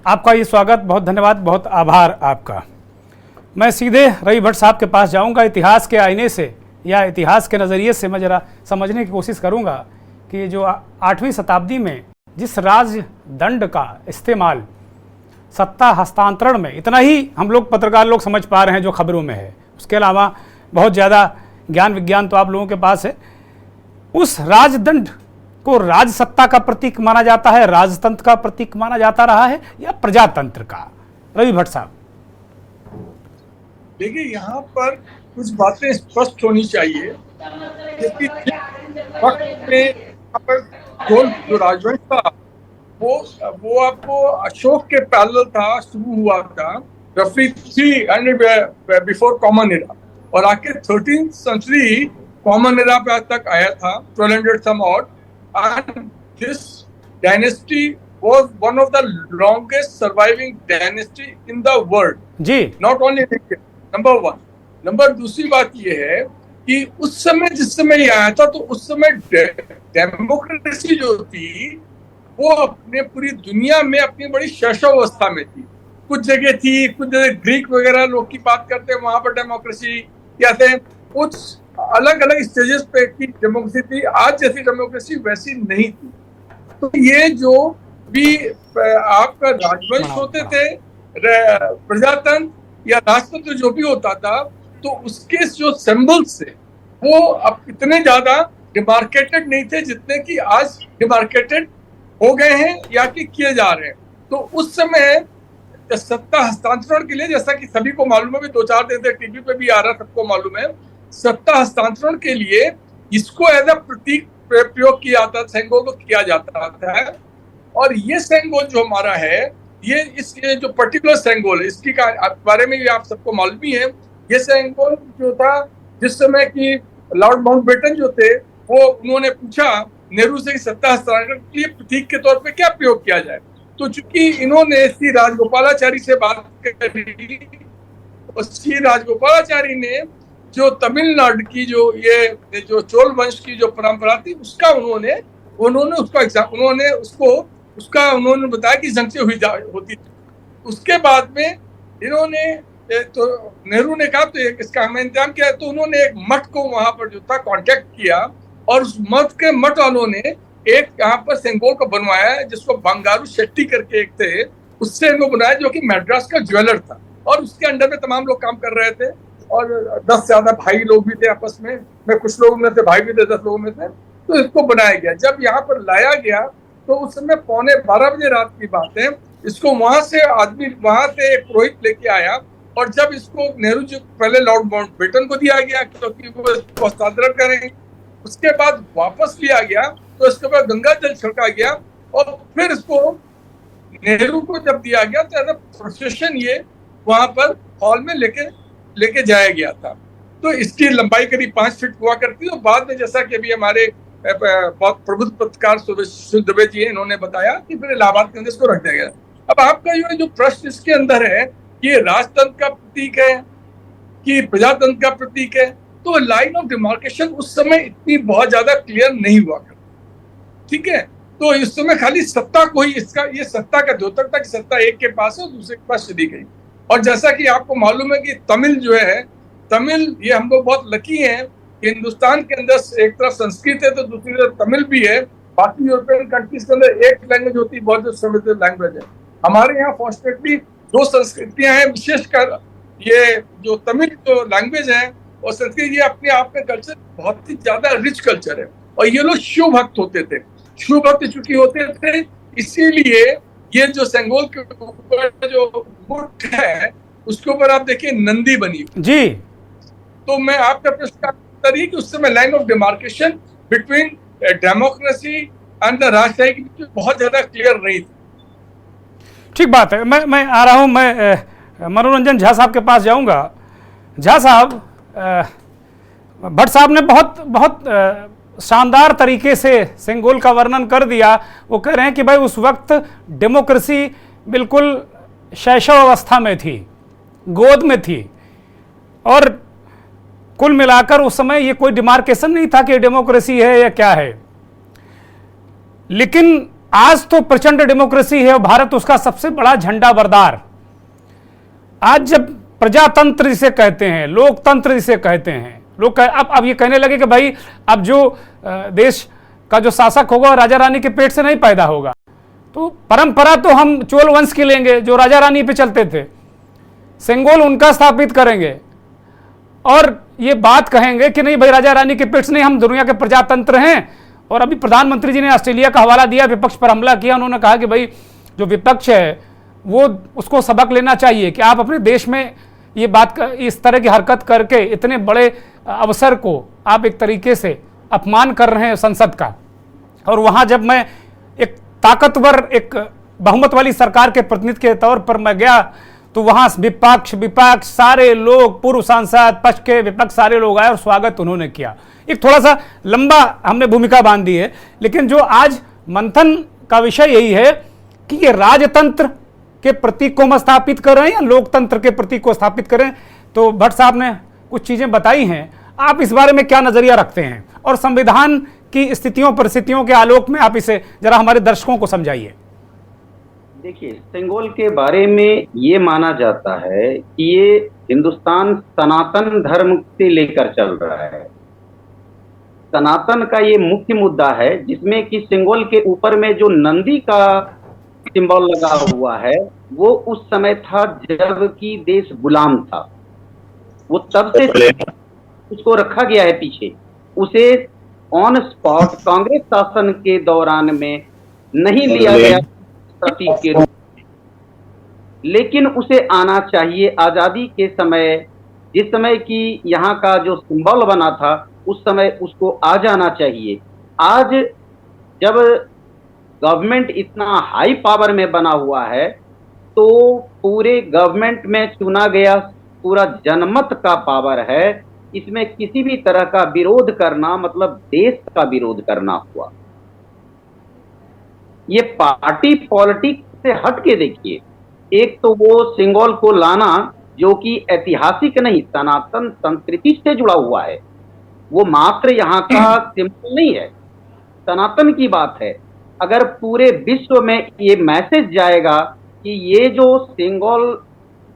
आपका ये स्वागत, बहुत धन्यवाद, बहुत आभार आपका। मैं सीधे रवि भट्ट साहब के पास जाऊंगा। इतिहास के आईने से या इतिहास के नज़रिए से मैं ज़रा समझने की कोशिश करूंगा कि जो 8वीं शताब्दी में जिस राजदंड का इस्तेमाल सत्ता हस्तांतरण में, इतना ही हम लोग पत्रकार लोग समझ पा रहे हैं जो खबरों में है, उसके अलावा बहुत ज़्यादा ज्ञान विज्ञान तो आप लोगों के पास है। उस राजदंड को राजसत्ता का प्रतीक माना जाता है, राजतंत्र का प्रतीक माना जाता रहा है, या प्रजातंत्र का? रवि भट्ट साहब देखिए, यहाँ पर कुछ बातें स्पष्ट होनी चाहिए, क्योंकि वक्त में यहाँ पर जो राजवंश था वो आपको अशोक के पैरेलल था, शुरू हुआ था रफली 300 बिफोर कॉमन एरा, और आके 13th सेंचुरी कॉमन एरा पे तक आया था, 1200 some odd. And this dynasty was one of the longest surviving dynasty in the world. जी, not only in India, number one. Number दूसरी बात ये है कि उस समय जिस समय ये आया था, तो उस समय डेमोक्रेसी जो थी वो अपने पूरी दुनिया में अपनी बड़ी शैशवावस्था में थी। कुछ जगह थी, कुछ जगह ग्रीक वगैरह लोग की बात करते हैं, वहां पर डेमोक्रेसी या थे, कुछ अलग अलग स्टेजेस पे की डेमोक्रेसी थी। आज जैसी डेमोक्रेसी वैसी नहीं थी। तो ये जो भी आपका राजवंश होते थे, प्रजातंत्र या राष्ट्रपति जो भी होता था, तो उसके जो सिंबल्स थे वो अब इतने ज्यादा डिमार्केटेड नहीं थे जितने कि आज डिमार्केटेड हो गए हैं या कि किए जा रहे हैं। तो उस समय सत्ता हस्तांतरण के लिए, जैसा कि सभी को मालूम है, भी 2-4 दिन से टीवी पे भी आ रहा, सबको मालूम है, सत्ता हस्तांतरण के लिए इसको एज अ प्रतीक प्रयोग किया जाता, सेंगोल को किया जाता था। और ये सेंगोल जो हमारा है, ये जो पर्टिकुलर सेंगोल है, इसकी बारे में भी आप सबको मालूम ही है। ये सेंगोल जो था, जिस समय की लॉर्ड माउंटबेटन जो थे, वो उन्होंने पूछा नेहरू से सत्ता हस्तांतरण के लिए प्रतीक के तौर पे क्या प्रयोग किया जाए। तो चूंकि इन्होंने श्री राजगोपालाचारी से बात करी, और श्री राजगोपालाचारी ने जो तमिलनाडु की जो चोल वंश की जो परंपरा थी, उसका उन्होंने बताया कि जंग से होती थी। उसके बाद में इन्होंने तो नेहरू ने कहा तो इसका हमें इंतजाम किया, तो उन्होंने एक मठ को वहां पर जो था कांटेक्ट किया, और उस मठ वालों ने एक यहाँ पर सेंगोल को बनवाया है, जिसको बंगारू शेट्टी करके एक थे, उससे इनको बनाया, जो कि मैड्रास का ज्वेलर था, और उसके अंडर में तमाम लोग काम कर रहे थे, और 10 से ज्यादा भाई लोग भी थे आपस में कुछ लोगों में थे भाई भी थे, 10 लोगों में थे। तो इसको बनाया गया। जब यहाँ पर लाया गया तो उस समय 11:15 बजे रात की बात है, इसको वहां से एक पुरोहित लेके आया, और जब इसको नेहरू जी पहले लॉर्ड माउंटबेटन को दिया गया क्योंकि वो इसको हस्तांतरण करेंगे, उसके बाद वापस लिया गया, तो इसके बाद गंगा जल छिड़का गया, और फिर इसको नेहरू को जब दिया गया तो एज अ प्रोसेशन ये वहां पर हॉल में लेके जाया गया था। तो इसकी लंबाई करीब 5 फीट हुआ करती है। और बाद में, जैसा कि अभी हमारे बहुत प्रबुद्ध पत्रकार सुशील दुबे जी हैं, इन्होंने बताया कि फिर इलाहाबाद के अंदर इसको रख दिया गया। अब आपका जो प्रश्न इसके अंदर है, ये राजतंत्र का प्रतीक है कि प्रजातंत्र का प्रतीक है, तो लाइन ऑफ डिमार्केशन उस समय इतनी बहुत ज्यादा क्लियर नहीं हुआ करती। ठीक है, तो इस समय खाली सत्ता को ही ये सत्ता का द्योतक था कि सत्ता एक के पास है और दूसरे के पास चली गई। और जैसा कि आपको मालूम है कि तमिल जो है, तमिल ये हम लोग बहुत लकी हैं कि हिंदुस्तान के अंदर एक तरफ संस्कृत है तो दूसरी तरफ तमिल भी है। बाकी यूरोपियन कंट्रीज के अंदर एक लैंग्वेज होती है, बहुत समृद्ध लैंग्वेज है। हमारे यहाँ फॉर्चुनेटली दो संस्कृतियां हैं, विशेषकर ये जो तमिल जो लैंग्वेज है और संस्कृत, ये अपने आप में कल्चर बहुत ही ज्यादा रिच कल्चर है। और ये लोग शिव भक्त होते थे, शिव भक्त चूंकि होते थे, इसीलिए ये जो सेंगोल के ऊपर जो मुठ है उसके ऊपर आप देखिए नंदी बनी जी। तो मैं आपका प्रश्न का उत्तर ये कि उस समय line of demarcation between democracy and the राजशाही की बहुत ज्यादा क्लियर नहीं थी। ठीक बात है। मैं आ रहा हूं, मैं मनोरंजन झा साहब के पास जाऊंगा। झा साहब, भट्ट साहब ने बहुत शानदार तरीके से सेंगोल का वर्णन कर दिया। वो कह रहे हैं कि भाई उस वक्त डेमोक्रेसी बिल्कुल शैशव अवस्था में थी, गोद में थी, और कुल मिलाकर उस समय ये कोई डिमार्केशन नहीं था कि डेमोक्रेसी है या क्या है। लेकिन आज तो प्रचंड डेमोक्रेसी है और भारत उसका सबसे बड़ा झंडा बरदार। आज जब प्रजातंत्र जिसे कहते हैं, लोकतंत्र जिसे कहते हैं, लोग अब ये कहने लगे कि भाई अब जो देश का जो शासक होगा राजा रानी के पेट से नहीं पैदा होगा, तो परंपरा तो हम चोल वंश की लेंगे जो राजा रानी पे चलते थे, सेंगोल उनका स्थापित करेंगे और ये बात कहेंगे कि नहीं भाई राजा रानी के पेट से नहीं, हम दुनिया के प्रजातंत्र हैं। और अभी प्रधानमंत्री जी ने ऑस्ट्रेलिया का हवाला दिया, विपक्ष पर हमला किया। उन्होंने कहा कि भाई जो विपक्ष है वो उसको सबक लेना चाहिए कि आप अपने देश में ये बात इस तरह की हरकत करके इतने बड़े अवसर को आप एक तरीके से अपमान कर रहे हैं संसद का। और वहाँ जब मैं एक ताकतवर एक बहुमत वाली सरकार के प्रतिनिधि के तौर पर मैं गया तो वहाँ विपक्ष सारे लोग, पूर्व सांसद, पक्ष के विपक्ष सारे लोग आए और स्वागत उन्होंने किया। एक थोड़ा सा लंबा हमने भूमिका बांध दी है, लेकिन जो आज मंथन का विषय यही है कि ये राजतंत्र के प्रतीक को हम स्थापित कर रहे हैं या लोकतंत्र के प्रतीक को स्थापित करें। तो भट्ट साहब ने कुछ चीजें बताई हैं, आप इस बारे में क्या नजरिया रखते हैं और संविधान की स्थितियों परिस्थितियों के आलोक में आप इसे जरा हमारे दर्शकों को समझाइए। देखिए, सेंगोल के बारे में ये माना जाता है कि ये हिंदुस्तान सनातन धर्म से लेकर चल रहा है। सनातन का ये मुख्य मुद्दा है, जिसमें कि सेंगोल के ऊपर में जो नंदी का सिंबल लगा हुआ है वो उस समय था जब कि देश गुलाम था, वो तब से उसको रखा गया है पीछे। उसे ऑन स्पॉट कांग्रेस शासन के दौरान में नहीं लिया गया प्रतीक के रूप में, लेकिन उसे आना चाहिए आजादी के समय, जिस समय की यहाँ का जो सिंबल बना था उस समय उसको आ जाना चाहिए। आज जब गवर्नमेंट इतना हाई पावर में बना हुआ है तो पूरे गवर्नमेंट में चुना गया पूरा जनमत का पावर है, इसमें किसी भी तरह का विरोध करना मतलब देश का विरोध करना हुआ। ये पार्टी पॉलिटिक्स से हट के देखिए, एक तो वो सेंगोल को लाना जो कि ऐतिहासिक नहीं सनातन संस्कृति से जुड़ा हुआ है, वो मात्र यहाँ का सिंबल नहीं है, सनातन की बात है। अगर पूरे विश्व में ये मैसेज जाएगा कि ये जो सेंगोल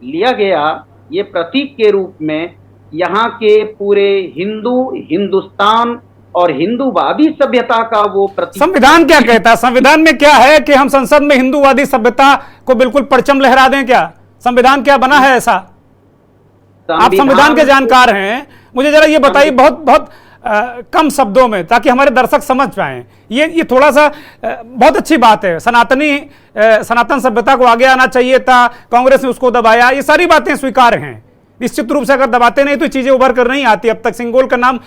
लिया गया ये प्रतीक के रूप में यहाँ के पूरे हिंदुस्तान और हिंदूवादी सभ्यता का वो प्रतीक। संविधान क्या कहता है? संविधान में क्या है कि हम संसद में हिंदूवादी सभ्यता को बिल्कुल परचम लहरा दें क्या? संविधान क्या बना है ऐसा? आप संविधान के जानकार हैं, मुझे जरा ये बताइए बहुत कम शब्दों में, ताकि हमारे दर्शक समझ पाए। ये थोड़ा सा बहुत अच्छी बात है, सनातन सभ्यता को आगे आना चाहिए था, कांग्रेस ने उसको दबाया, ये सारी बातें स्वीकार हैं। निश्चित रूप से अगर दबाते नहीं तो चीजें उभर कर नहीं आती। अब तक सेंगोल का नाम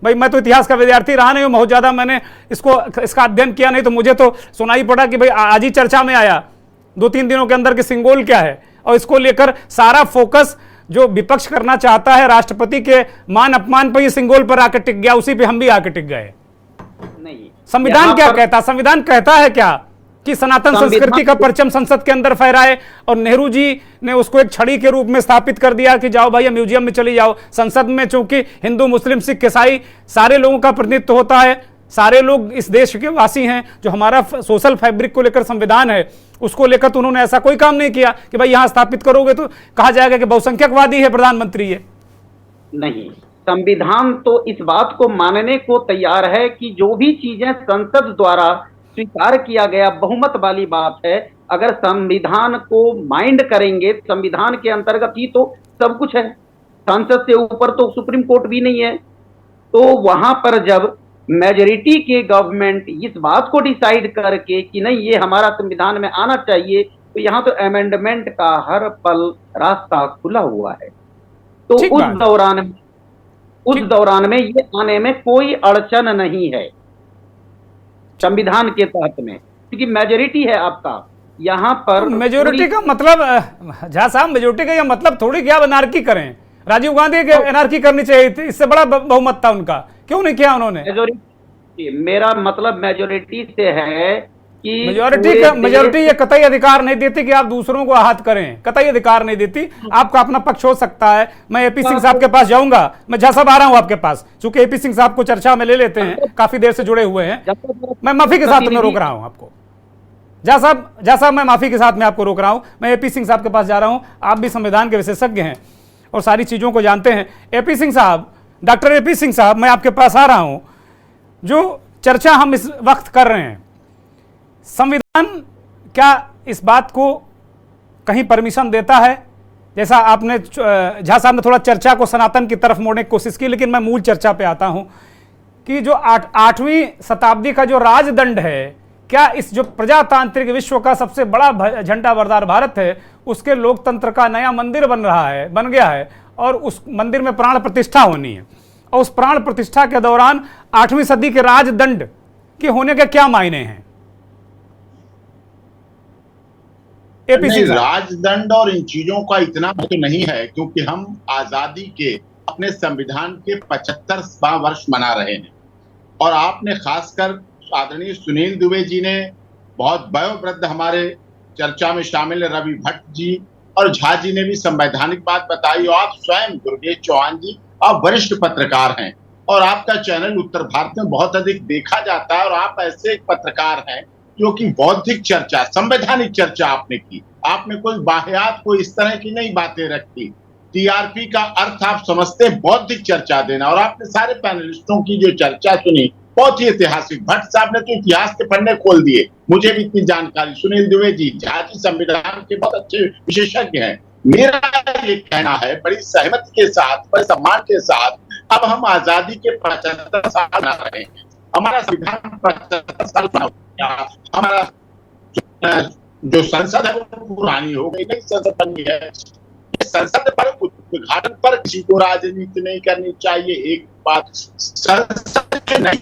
भाई मैं तो इतिहास का विद्यार्थी रहा नहीं हूं, बहुत ज्यादा मैंने इसका अध्ययन किया नहीं, तो मुझे तो सुनाई पड़ा कि भाई आज ही चर्चा में आया 2-3 दिनों के अंदर कि सेंगोल क्या है, और इसको लेकर सारा फोकस जो विपक्ष करना चाहता है राष्ट्रपति के मान अपमान पर, ये सेंगोल पर आकर टिक गया, उसी पे हम भी आकर टिक गए। नहीं, संविधान क्या कहता? संविधान कहता है क्या कि सनातन संस्कृति का परचम संसद के अंदर फहराए, और नेहरू जी ने उसको एक छड़ी के रूप में स्थापित कर दिया कि जाओ भाई म्यूजियम में चली जाओ। संसद में चूंकि हिंदू, मुस्लिम, सिख, ईसाई सारे लोगों का प्रतिनिधित्व होता है, सारे लोग इस देश के वासी हैं, जो हमारा सोशल फैब्रिक को लेकर संविधान है उसको लेकर तो उन्होंने ऐसा कोई काम नहीं किया कि भाई यहां स्थापित करोगे तो कहा जाएगा कि बहुसंख्यकवादी है प्रधानमंत्री है। नहीं, संविधान तो इस बात को मानने को तैयार है कि जो भी चीजें संसद द्वारा स्वीकार किया गया बहुमत वाली बात है, अगर संविधान को माइंड करेंगे, संविधान के अंतर्गत ही तो सब कुछ है, संसद से ऊपर तो सुप्रीम कोर्ट भी नहीं है। तो वहां पर जब मेजॉरिटी के गवर्नमेंट इस बात को डिसाइड करके कि नहीं ये हमारा संविधान में आना चाहिए, तो यहाँ तो अमेंडमेंट का हर पल रास्ता खुला हुआ है। तो उस दौरान में ये आने में कोई अड़चन नहीं है संविधान के तहत में, क्योंकि मेजॉरिटी है आपका यहाँ पर। मेजोरिटी का मतलब झा साहब, मेजोरिटी का यह मतलब थोड़ी कि आप एनार्की करें। राजीव गांधी के एनार्की करनी चाहिए थी, इससे बड़ा बहुमत था उनका, क्यों नहीं किया उन्होंने? मेरा मतलब मेजोरिटी से है कि मेजोरिटी ये कतई अधिकार नहीं देती कि आप दूसरों को आहत करें, कतई अधिकार नहीं देती। आपका अपना पक्ष हो सकता है। मैं एपी सिंह साहब के पास जाऊंगा, मैं झा साहब आ रहा हूं आपके पास, चूंकि एपी सिंह साहब को चर्चा में ले लेते हैं, काफी देर से जुड़े हुए हैं। मैं माफी के साथ में रोक रहा हूं आपको, झा साहब मैं माफी के साथ में आपको रोक रहा हूं। मैं एपी सिंह साहब के पास जा रहा हूं, आप भी संविधान के विशेषज्ञ हैं और सारी चीजों को जानते हैं। एपी सिंह साहब, डॉक्टर एपी सिंह साहब, मैं आपके पास आ रहा हूं। जो चर्चा हम इस वक्त कर रहे हैं, संविधान क्या इस बात को कहीं परमिशन देता है? जैसा आपने झा साहब ने थोड़ा चर्चा को सनातन की तरफ मोड़ने की कोशिश की, लेकिन मैं मूल चर्चा पे आता हूं कि जो 8वीं शताब्दी का जो राजदंड है, क्या इस जो प्रजातांत्रिक विश्व का सबसे बड़ा झंडा बरदार भारत है, उसके लोकतंत्र का नया मंदिर बन गया है और उस मंदिर में प्राण प्रतिष्ठा होनी है, और उस प्राण प्रतिष्ठा के दौरान 8वीं सदी के राजदंड के होने के क्या मायने हैं? राजदंड और इन चीजों का इतना तो नहीं है, क्योंकि हम आजादी के अपने संविधान के 75वां वर्ष मना रहे हैं। और आपने खासकर आदरणीय सुनील दुबे जी ने, बहुत वयोवृद्ध हमारे चर्चा में शामिल रवि भट्ट जी और झा जी ने भी संवैधानिक बात बताई। और आप स्वयं दुर्गेश चौहान जी, आप वरिष्ठ पत्रकार हैं और आपका चैनल उत्तर भारत में बहुत अधिक देखा जाता है, और आप ऐसे एक पत्रकार हैं जो कि बौद्धिक चर्चा, संवैधानिक चर्चा आपने की। आपने कोई बाहियात, कोई इस तरह की नहीं बातें रखी। टीआरपी का अर्थ आप समझते हैं बौद्धिक चर्चा देना, और आपने सारे पैनलिस्टों की जो चर्चा सुनी बहुत ही ऐतिहासिक। भट्ट साहब ने तो इतिहास के पन्ने खोल दिए, मुझे भी इतनी जानकारी। सुनील दुबे जी, झा जी संविधान के बहुत अच्छे विशेषज्ञ हैं। मेरा ये कहना है बड़ी सहमति के साथ, बड़े सम्मान के साथ, अब हम आजादी के 75 साल मना रहे हैं। हमारा संविधान 75 साल हमारा जो संसद है वो पुरानी हो गई, नई संसद बनी है। संसद पर उद्घाटन पर किसी को राजनीति नहीं करनी चाहिए। एक बात, संसद के नई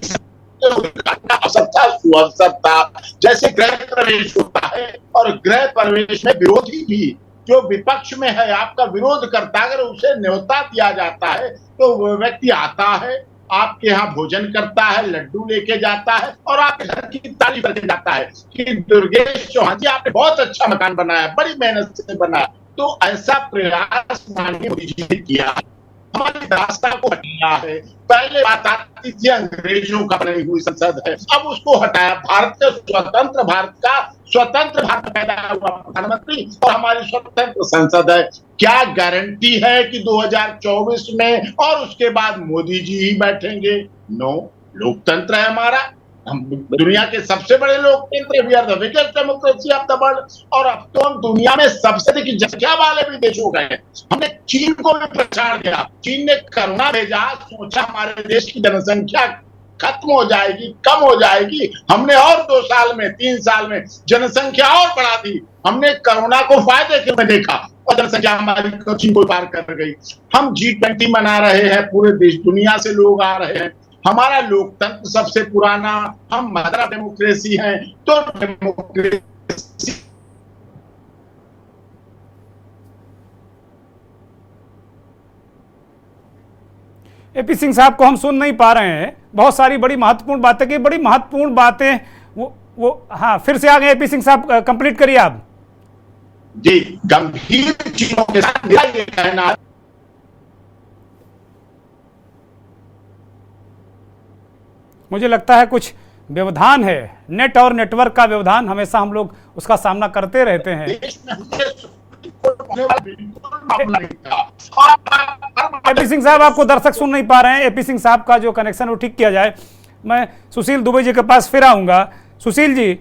अवसर था, सुअवसर था। जैसे गृह प्रवेश होता है, और गृह प्रवेश में विरोधी भी जो विपक्ष में है आपका विरोध करता है, अगर उसे न्योता दिया जाता है तो वो व्यक्ति आता है, आपके यहाँ भोजन करता है, लड्डू लेके जाता है और आपके घर की तारीफ करके जाता है कि दुर्गेश चौहान जी आपने बहुत अच्छा मकान बनाया, बड़ी मेहनत से बनाया। तो ऐसा प्रयास माननीय मोदी जी ने किया, हमारी रास्ता को हटाया है। पहले बात आती थी अंग्रेजों का बनी हुई संसद है, अब उसको हटाया। भारत के स्वतंत्र भारत पैदा हुआ प्रधानमंत्री और हमारी स्वतंत्र संसद है। क्या गारंटी है कि 2024 में और उसके बाद मोदी जी ही बैठेंगे? नो, लोकतंत्र है हमारा, हम दुनिया के सबसे बड़े लोकतंत्र, we are the biggest democracy of the world. और अब तो हम दुनिया में सबसे अधिक जनसंख्या वाले भी देश हो गए। हमने चीन को भी पछाड़ दिया, चीन ने करुणा भेजा, सोचा हमारे देश की जनसंख्या खत्म हो जाएगी, कम हो जाएगी। हमने और 2 साल में, 3 साल में जनसंख्या और बढ़ा दी। हमने करुणा को फायदे में देखा और जनसंख्या हमारी चीन को पार कर गई। हम G20 मना रहे हैं, पूरे देश दुनिया से लोग आ रहे हैं। हमारा लोकतंत्र सबसे पुराना, हम मदर ऑफ डेमोक्रेसी हैं। तो डेमोक्रेसी एपी सिंह साहब को हम सुन नहीं पा रहे हैं। बहुत सारी बड़ी महत्वपूर्ण बातें की, बड़ी महत्वपूर्ण बातें वो हाँ, फिर से आ गए एपी सिंह साहब, कंप्लीट करिए आप जी। गंभीर चीजों के साथ मेरा ये कहना है, मुझे लगता है कुछ व्यवधान है, नेट और नेटवर्क का व्यवधान हमेशा हम लोग उसका सामना करते रहते हैं। एपी सिंह साहब, आपको दर्शक सुन नहीं पा रहे हैं, एपी सिंह साहब का जो कनेक्शन वो ठीक किया जाए। मैं सुशील दुबे जी के पास फिर आऊंगा। सुशील जी,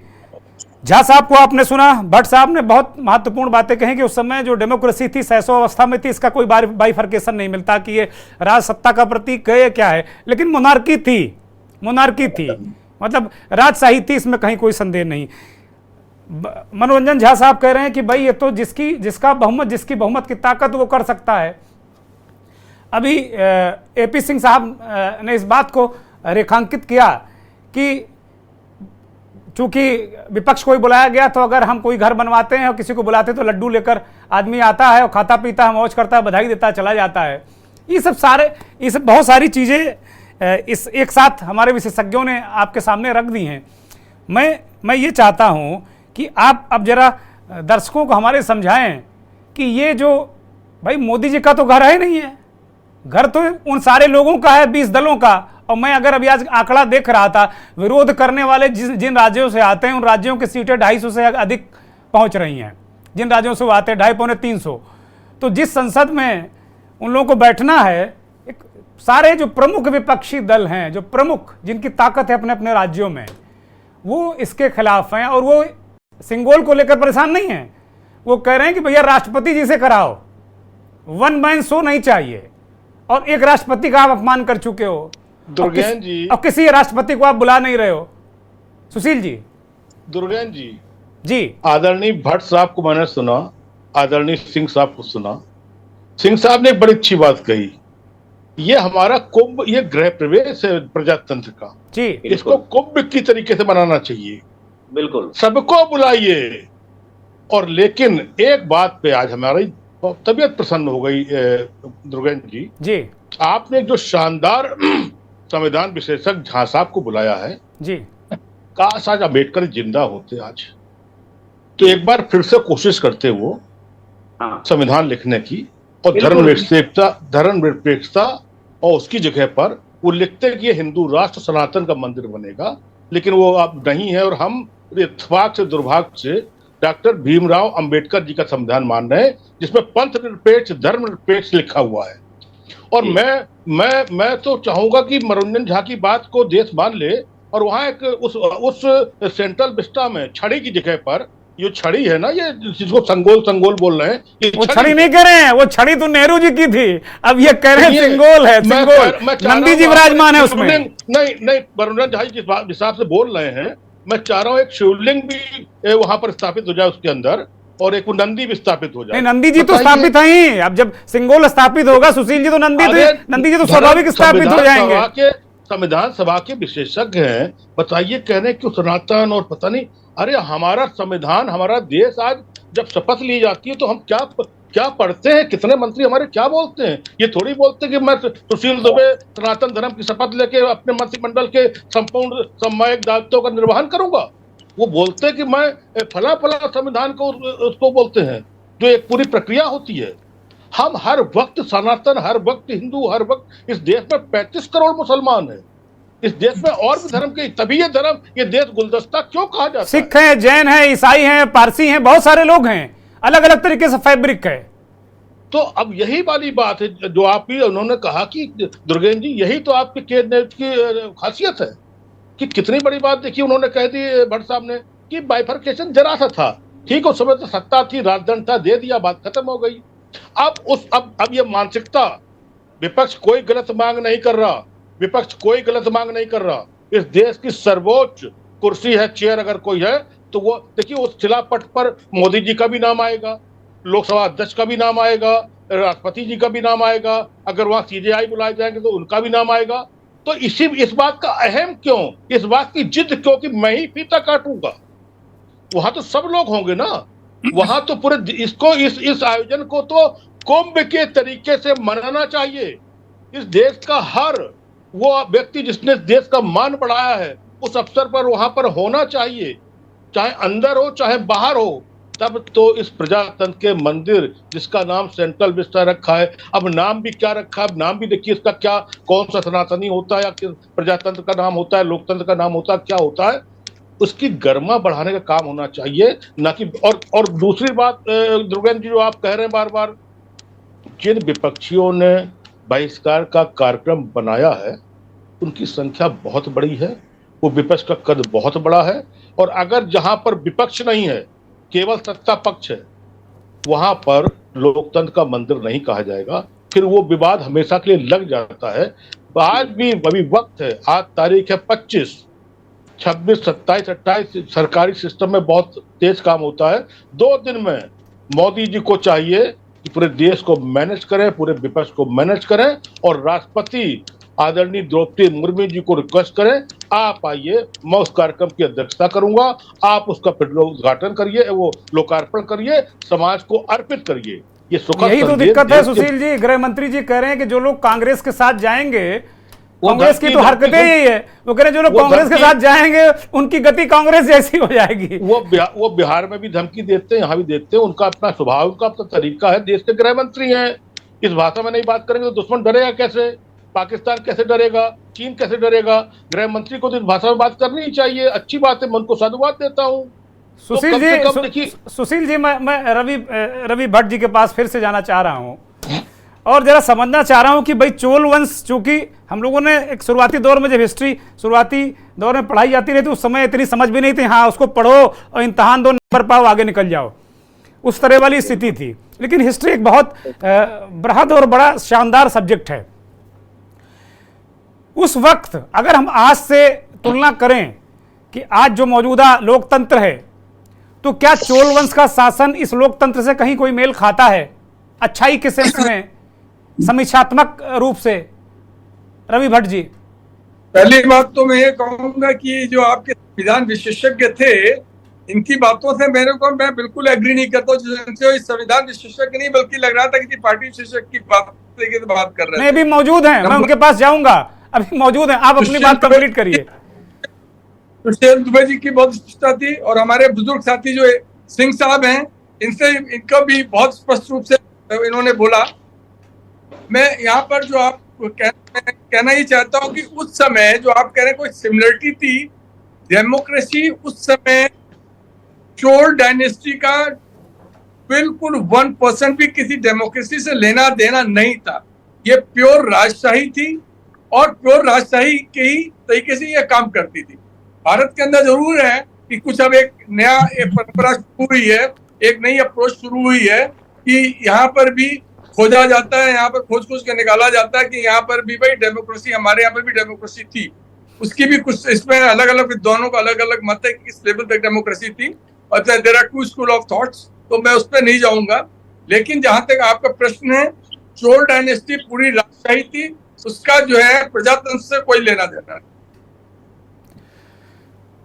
झा साहब को आपने सुना, भट्ट साहब ने बहुत महत्वपूर्ण बातें कही कि उस समय जो डेमोक्रेसी थी शैशव अवस्था में थी, इसका कोई बाइफर्केशन नहीं मिलता कि ये राज सत्ता का प्रतीक है क्या है, लेकिन मोनार्की थी, मतलब राजशाही थी, इसमें कहीं कोई संदेह नहीं। मनोरंजन झा साहब कह रहे हैं कि भाई ये तो जिसकी बहुमत की ताकत वो कर सकता है। अभी एपी सिंह साहब ने इस बात को रेखांकित किया कि चूंकि विपक्ष को ही बुलाया गया, तो अगर हम कोई घर बनवाते हैं और किसी को बुलाते हैं तो लड्डू लेकर आदमी आता है और खाता पीता है, मौज करता है, बधाई देता है, चला जाता है। ये सब बहुत सारी चीज़ें इस एक साथ हमारे विशेषज्ञों ने आपके सामने रख दी हैं। मैं ये चाहता हूँ कि आप अब जरा दर्शकों को हमारे समझाएं कि ये जो भाई मोदी जी का तो घर है नहीं है, घर तो उन सारे लोगों का है, 20 दलों का। और मैं अगर अभी आज आंकड़ा देख रहा था, विरोध करने वाले जिन राज्यों से आते हैं उन राज्यों की सीटें 250 से अधिक पहुंच रही हैं। जिन राज्यों से वो आते हैं 250-300। तो जिस संसद में उन लोगों को बैठना है, एक सारे जो प्रमुख विपक्षी दल हैं, जो प्रमुख जिनकी ताकत है अपने अपने राज्यों में, वो इसके खिलाफ हैं। और वो सिंगोल को लेकर परेशान नहीं है, वो कह रहे हैं कि भैया राष्ट्रपति जी से कराओ, वन मैन शो नहीं चाहिए। और एक राष्ट्रपति का आप अपमान कर चुके हो, दुर्गेन जी, और किसी राष्ट्रपति को आप बुला नहीं रहे हो। सुशील जी, दुर्गेन जी, आदरणीय भट्ट साहब को मैंने सुना, आदरणीय सिंह साहब को सुना। सिंह साहब ने एक बड़ी अच्छी बात कही, ये हमारा कुंभ, ये गृह प्रवेश है प्रजातंत्र का जी, इसको कुंभ की तरीके से बनाना चाहिए। बिल्कुल, सबको बुलाइए। और लेकिन एक बात पे आज हमारी तबीयत प्रसन्न हो गई दुर्गेन जी, आपने जो शानदार संविधान विशेषज्ञ झा साहब को बुलाया है जी, काश आज अम्बेडकर जिंदा होते आज, तो एक बार फिर से कोशिश करते वो संविधान लिखने की, और धर्मनिरपेक्षता और उसकी जगह पर वो लिखते कि ये हिंदू राष्ट्र सनातन का मंदिर बनेगा। लेकिन वो अब नहीं है, और हम इत्तेफाक से दुर्भाग्य से डॉक्टर भीमराव अंबेडकर जी का संविधान मान रहे हैं, जिसमें पंथ निरपेक्ष धर्मनिरपेक्ष लिखा हुआ है। और मैं तो चाहूंगा कि मनोरंजन झा की बात को देश मान ले, और वहां एक उस सेंट्रल विस्टा में छड़ी की जगह पर, ये छड़ी है ना, ये जिसको संगोल बोल रहे हैं, वो छड़ी नहीं कह रहे हैं, वो छड़ी तो नेहरू जी की थी, अब ये कह रहे हैं सिंगोल है, सिंगोल नंदी जी विराजमान है उसमें। नहीं, मनोरंजन झा जिस हिसाब से बोल रहे हैं, मैं चाह रहा हूँ एक शिवलिंग भी वहां पर स्थापित हो जाए उसके अंदर, और एक नंदी भी स्थापित हो जाए। नंदी जी तो स्थापित है ही, अब जब सिंगोल स्थापित होगा, सुशील जी तो नंदी जी तो स्वाभाविक स्थापित हो जाएंगे। संविधान सभा के विशेषज्ञ हैं, बताइए, कह रहे क्यों सनातन और पता नहीं। अरे हमारा संविधान, हमारा देश आज जब शपथ ली जाती है तो हम क्या पढ़ते हैं, कितने मंत्री हमारे क्या बोलते हैं। ये थोड़ी बोलते हैं कि मैं सुशील दुबे सनातन धर्म की शपथ लेके अपने मंत्रिमंडल के संपूर्ण सामायिक दायित्वों का निर्वहन करूंगा। वो बोलते हैं कि मैं फला संविधान को उसको बोलते हैं, जो एक पूरी प्रक्रिया होती है। हम हर वक्त सनातन, हर वक्त हिंदू, हर वक्त, इस देश में 35 करोड़ मुसलमान हैं, इस देश में और भी धर्म के, तभी ये देश गुलदस्ता क्यों कहा जाता है। सिख हैं, जैन हैं, ईसाई हैं, पारसी हैं, बहुत सारे लोग हैं, अलग अलग तरीके से फैब्रिक है। तो अब यही वाली बात है जो आप भी उन्होंने कहा कि दुर्गेन जी, यही तो आपके कैबिनेट की खासियत है कि कितनी बड़ी बात देखी उन्होंने कह दी भट्ट साहब ने कि बाइफर्केशन जरा सा था, ठीक, उस समय तो सत्ता थी, राजदंड था, दे दिया, बात खत्म हो गई। अब ये मानसिकता, विपक्ष कोई गलत मांग नहीं कर रहा, विपक्ष कोई गलत मांग नहीं कर रहा। इस देश की सर्वोच्च कुर्सी है, चेयर अगर कोई है तो वो देखिए, उस शिलापट पर मोदी जी का भी नाम आएगा, लोकसभा अध्यक्ष का भी नाम आएगा, राष्ट्रपति जी का भी नाम आएगा, अगर वहां सीजेआई बुलाए जाएंगे तो उनका भी नाम आएगा। तो इस बात का अहम क्यों, इस बात की जिद क्यों कि मैं ही फीता काटूंगा। वहां तो सब लोग होंगे ना, वहां तो पूरे इसको इस आयोजन को तो कुंभ के तरीके से मनाना चाहिए। इस देश का हर वो व्यक्ति जिसने देश का मान बढ़ाया है, उस अवसर पर वहां पर होना चाहिए, चाहे अंदर हो चाहे बाहर हो। तब तो इस प्रजातंत्र के मंदिर जिसका नाम सेंट्रल विस्टा रखा है, अब नाम भी क्या रखा है, अब नाम भी देखिए इसका क्या, कौन सा सनातनी होता है या प्रजातंत्र का नाम होता है, लोकतंत्र का नाम होता है, क्या होता है, उसकी गरिमा बढ़ाने का काम होना चाहिए, ना कि। और दूसरी बात ध्रुवेंद्र जी, जो आप कह रहे हैं बार बार, जिन विपक्षियों ने बहिष्कार का कार्यक्रम बनाया है उनकी संख्या बहुत बड़ी है, वो विपक्ष का कद बहुत बड़ा है, और अगर जहां पर विपक्ष नहीं है, केवल सत्ता पक्ष है, वहां पर लोकतंत्र का मंदिर नहीं कहा जाएगा, फिर वो विवाद हमेशा के लिए लग जाता है। आज भी अभी वक्त है, आज तारीख है 25, 26, 27, 28, सरकारी सिस्टम में बहुत तेज काम होता है। 2 दिन में मोदी जी को चाहिए कि पूरे देश को मैनेज करें, पूरे विपक्ष को मैनेज करें, और राष्ट्रपति आदरणीय द्रौपदी मुर्मू जी को रिक्वेस्ट करें, आप आइए, मैं उस कार्यक्रम की अध्यक्षता करूंगा, आप उसका फिर उद्घाटन करिए, वो लोकार्पण करिए, समाज को अर्पित करिए। ये सुखद यही तो दिक्कत है सुशील जी। गृह मंत्री जी कह रहे हैं कि जो लोग कांग्रेस के साथ जाएंगे, कांग्रेस की तो हरकतें यही है, वो कह रहे हैं जो लोग कांग्रेस के साथ जाएंगे उनकी गति कांग्रेस जैसी हो जाएगी। वो बिहार में भी धमकी देते हैं, यहाँ भी देते हैं, उनका अपना स्वभाव, उनका अपना तरीका है। देश के गृह मंत्री हैं, इस भाषा में नहीं बात करेंगे तो दुश्मन डरेगा कैसे, पाकिस्तान कैसे डरेगा, चीन कैसे डरेगा। गृह मंत्री को तो इस भाषा में बात करनी ही चाहिए। अच्छी बात है, मन को साधुवाद देता हूँ। सुशील जी, मैं रवि भट्ट जी के पास फिर से जाना चाह रहा हूँ और जरा समझना चाह रहा हूँ कि भाई चोल वंश, चूंकि हम लोगों ने एक शुरुआती दौर में जब हिस्ट्री शुरुआती दौर में पढ़ाई जाती रही थी, उस समय इतनी समझ भी नहीं थी, हाँ उसको पढ़ो और इम्तहान दो, नंबर पाओ, आगे निकल जाओ, उस तरह वाली स्थिति थी। लेकिन हिस्ट्री एक बहुत बृहद और बड़ा शानदार सब्जेक्ट है। उस वक्त अगर हम आज से तुलना करें कि आज जो मौजूदा लोकतंत्र है, तो क्या चोल वंश का शासन इस लोकतंत्र से कहीं कोई मेल खाता है, अच्छाई के सेंस में, समीक्षात्मक रूप से? रवि भट्ट जी, पहली बात तो मैं ये कहूंगा कि जो आपके संविधान विशेषज्ञ थे, इनकी बातों से मैं बिल्कुल एग्री नहीं करता हूँ। जिनसे संविधान विशेषज्ञ नहीं, बल्कि लग रहा था कि पार्टी विशेषज्ञ की बात कर रहे हैं। मैं भी मौजूद हैं, मैं उनके पास जाऊंगा, अभी मौजूद हैं, आप अपनी बात कंप्लीट करिए। सुशील दुबे जी की बहुत स्पष्टता थी, और हमारे बुजुर्ग साथी जो सिंह साहब हैं, इनसे इनका भी बहुत स्पष्ट रूप से इन्होंने बोला। मैं यहाँ पर जो आप कहना ही चाहता हूँ कि उस समय जो आप कह रहे हैं कोई सिमिलरिटी थी, डेमोक्रेसी उस समय चोल डायनेस्टी का बिल्कुल 1% भी किसी डेमोक्रेसी से लेना देना नहीं था। ये प्योर राजशाही थी, और प्योर राजशाही के ही तरीके से ये काम करती थी। भारत के अंदर जरूर है कि कुछ अब एक नया परंपरा शुरू हुई है, एक नई अप्रोच शुरू हुई है कि यहाँ पर भी खोजा जाता है, यहाँ पर खोज के निकाला जाता है कि यहाँ पर भी भाई डेमोक्रेसी, हमारे यहाँ पर भी डेमोक्रेसी थी। उसकी भी कुछ इसमें अलग अलग विद्वानों का अलग अलग मत है कि किस लेवल तक डेमोक्रेसी थी, और there are 2 school of thoughts, तो मैं उस पर नहीं जाऊंगा। लेकिन जहां तक आपका प्रश्न है, चोल डायनेस्टी पूरी राजशाही थी, उसका जो है प्रजातंत्र से कोई लेना देना नहीं।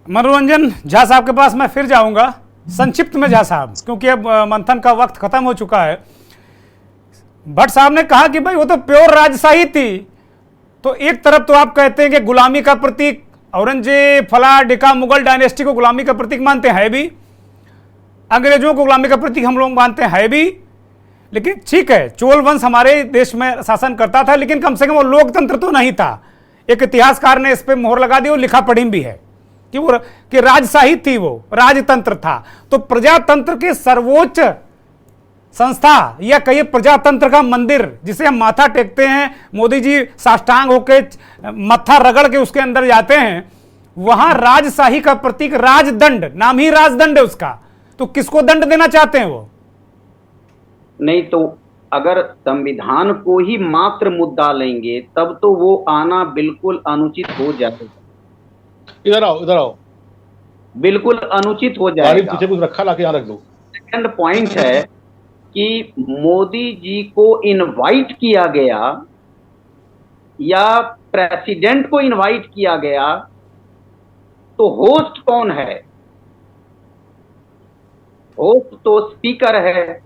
मनोरंजन झा साहब के पास मैं फिर जाऊंगा, संक्षिप्त में झा साहब, क्योंकि अब मंथन का वक्त खत्म हो चुका है। भट्ट साहब ने कहा कि भाई वो तो प्योर राजशाही थी, तो एक तरफ तो आप कहते हैं कि गुलामी का प्रतीक, औरंगजेब, फला डिका, मुगल डायनेस्टी को गुलामी का प्रतीक मानते हैं भी, अंग्रेजों को गुलामी का प्रतीक हम लोग मानते हैं भी। लेकिन ठीक है, चोल वंश हमारे देश में शासन करता था, लेकिन कम से कम वो लोकतंत्र तो नहीं था। एक इतिहासकार ने इस पर मोहर लगा दी और लिखा पढ़ी भी है कि वो कि राजशाही थी, वो राजतंत्र था। तो प्रजातंत्र के सर्वोच्च संस्था या कहिए प्रजातंत्र का मंदिर, जिसे हम माथा टेकते हैं, मोदी जी साष्टांग होके मत्था रगड़ के उसके अंदर जाते हैं, वहां राजशाही का प्रतीक राजदंड, नाम ही राजदंड है उसका। तो किसको दंड देना चाहते हैं वो? नहीं, तो अगर संविधान को ही मात्र मुद्दा लेंगे तब तो वो आना बिल्कुल अनुचित हो जाएगा। इधर आओ, बिल्कुल अनुचित हो जाएगा। पीछे कुछ रखा, लाके यहाँ रख दो। सेकंड पॉइंट है कि मोदी जी को इनवाइट किया गया या प्रेसिडेंट को इनवाइट किया गया, तो होस्ट कौन है? होस्ट तो स्पीकर है।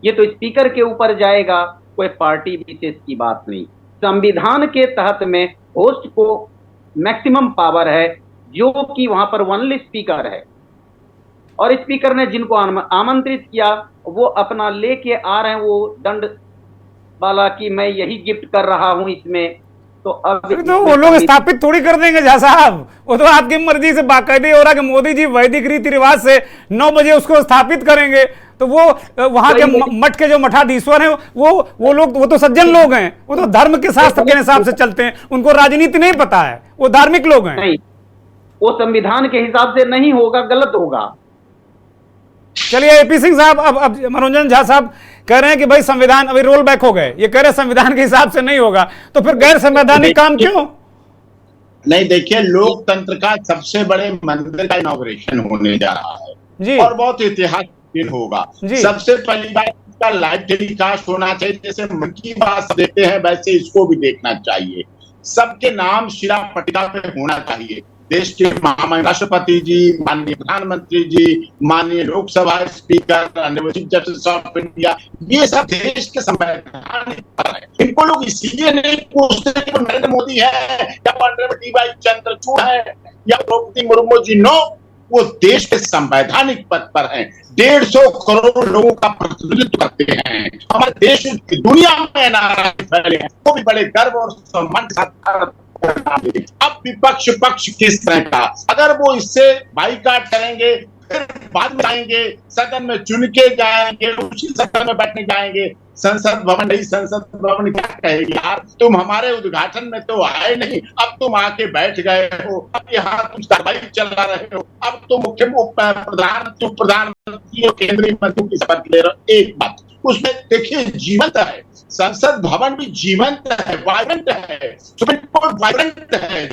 ये तो स्पीकर के ऊपर जाएगा, कोई पार्टी विशेष की बात नहीं। संविधान के तहत में होस्ट को मैक्सिमम पावर है, जो कि वहां पर ओनली स्पीकर है। और स्पीकर ने जिनको आमंत्रित किया वो अपना लेके आ रहे हैं वो दंड वाला कि मैं यही गिफ्ट कर रहा हूं इसमें। तो अब तो वो लोग स्थापित थोड़ी कर देंगे झा साहब, वो तो आपकी मर्जी से बाकायदे हो रहा कि मोदी जी वैदिक रीति रिवाज से 9 बजे उसको स्थापित करेंगे। तो वो वहां के मठ के जो मठाधीश्वर हैं वो लोग, वो तो सज्जन लोग हैं, वो तो धर्म के शास्त्र के हिसाब से चलते हैं, उनको राजनीति नहीं पता है, वो धार्मिक लोग हैं। नहीं, वो संविधान के हिसाब से नहीं होगा, गलत होगा। चलिए एपी सिंह साहब, अब मनोरंजन झा साहब कह रहे हैं कि भाई संविधान अभी रोल बैक हो गए, ये कह रहे हैं संविधान के हिसाब से नहीं होगा, तो फिर गैर संवैधानिक काम क्यों? नहीं, देखिए, लोकतंत्र का सबसे बड़े मंदिर का इनॉग्रेशन होने जा रहा है जी, और बहुत ऐतिहासिक दिन होगा। सबसे पहली बात, इसका लाइव टेलीकास्ट होना चाहिए। जैसे मन की बात देखते हैं वैसे इसको भी देखना चाहिए। सबके नाम शिला पट्टिका पे होना चाहिए। देश के महामहिम राष्ट्रपति जी, माननीय प्रधानमंत्री जी, माननीय Lok Sabha speaker, chief justice of India, ये सब देश के संवैधान पर है। इनको लोग इसीलिए नहीं पूछते कि नरेंद्र मोदी है या पंडित DY चंद्रचूड़ है या द्रौपदी मुर्मू जी। नो, वो देश के संवैधानिक पद पर हैं, 150 करोड़ लोगों का प्रतिनिधित्व करते हैं। हमारे देश दुनिया में नाराज फैले हैं, वो भी बड़े गर्व और सम्मान के साथ। अब विपक्ष पक्ष किस तरह का, अगर वो इससे बाइकाट करेंगे, फिर बाद में आएंगे सदन में चुन के जाएंगे, उसी सदन में बैठने जाएंगे। संसद भवन नहीं, संसद भवन क्या कहेगी, यार तुम हमारे उद्घाटन में तो आए नहीं, अब तुम आके बैठ गए हो, अब यहाँ तुम कार्रवाई चला रहे हो, अब तुम मुख्य प्रधानमंत्री और केंद्रीय मंत्री की शपथ ले रहे हो। एक बात उसमें देखिए, जीवंत है, संसद भवन भी जीवंत है, वाइब्रेंट है, सुप्रीम कोर्ट वाइब्रेंट है,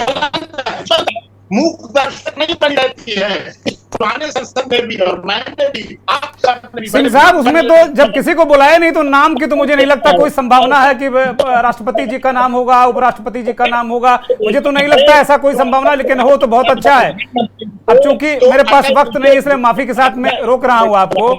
मूक दर्शक नहीं बनी रहती है। पुराने संसद में भी और मैंने भी, आप सब सिंह साहब, उसमें तो जब किसी को बुलाया नहीं तो नाम की तो मुझे नहीं लगता कोई संभावना है कि राष्ट्रपति जी का नाम होगा, उपराष्ट्रपति जी का नाम होगा, मुझे तो नहीं लगता ऐसा कोई संभावना, लेकिन हो तो बहुत अच्छा है। अब चूंकि मेरे पास वक्त नहीं, इसलिए माफी के साथ मैं रोक रहा हूँ आपको।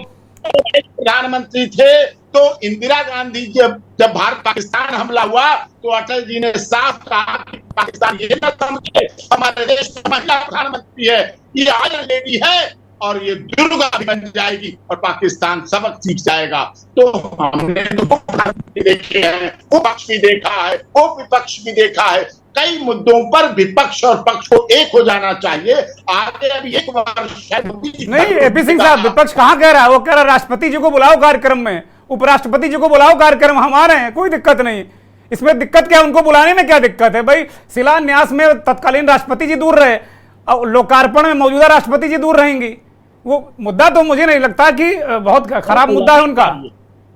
प्रधानमंत्री थे तो इंदिरा गांधी जब भारत पाकिस्तान हमला हुआ तो अटल जी ने साफ कहा कि पाकिस्तान ये न समझे हमारे देश में महिला प्रधानमंत्री है, ये आयरन लेडी है और ये दुर्गा भी बन जाएगी और पाकिस्तान सबक सीख जाएगा। तो हमने तो प्रधानमंत्री देखे हैं, वो पक्ष भी देखा है, वो विपक्ष भी देखा है। कई मुद्दों पर विपक्ष और पक्ष को एक हो जाना चाहिए। आगे अभी एक वर्ष नहीं, एपी सिंह साहब, विपक्ष कहाँ कह रहा है, वो कह रहा है राष्ट्रपति जी को बुलाओ कार्यक्रम में, उपराष्ट्रपति जी को बुलाओ कार्यक्रम, हम आ रहे हैं, कोई दिक्कत नहीं। इसमें दिक्कत क्या है, उनको बुलाने में क्या दिक्कत है भाई? शिलान्यास में तत्कालीन राष्ट्रपति जी दूर रहे और लोकार्पण में मौजूदा राष्ट्रपति जी दूर रहेंगी। वो मुद्दा तो मुझे नहीं लगता कि बहुत खराब मुद्दा है उनका।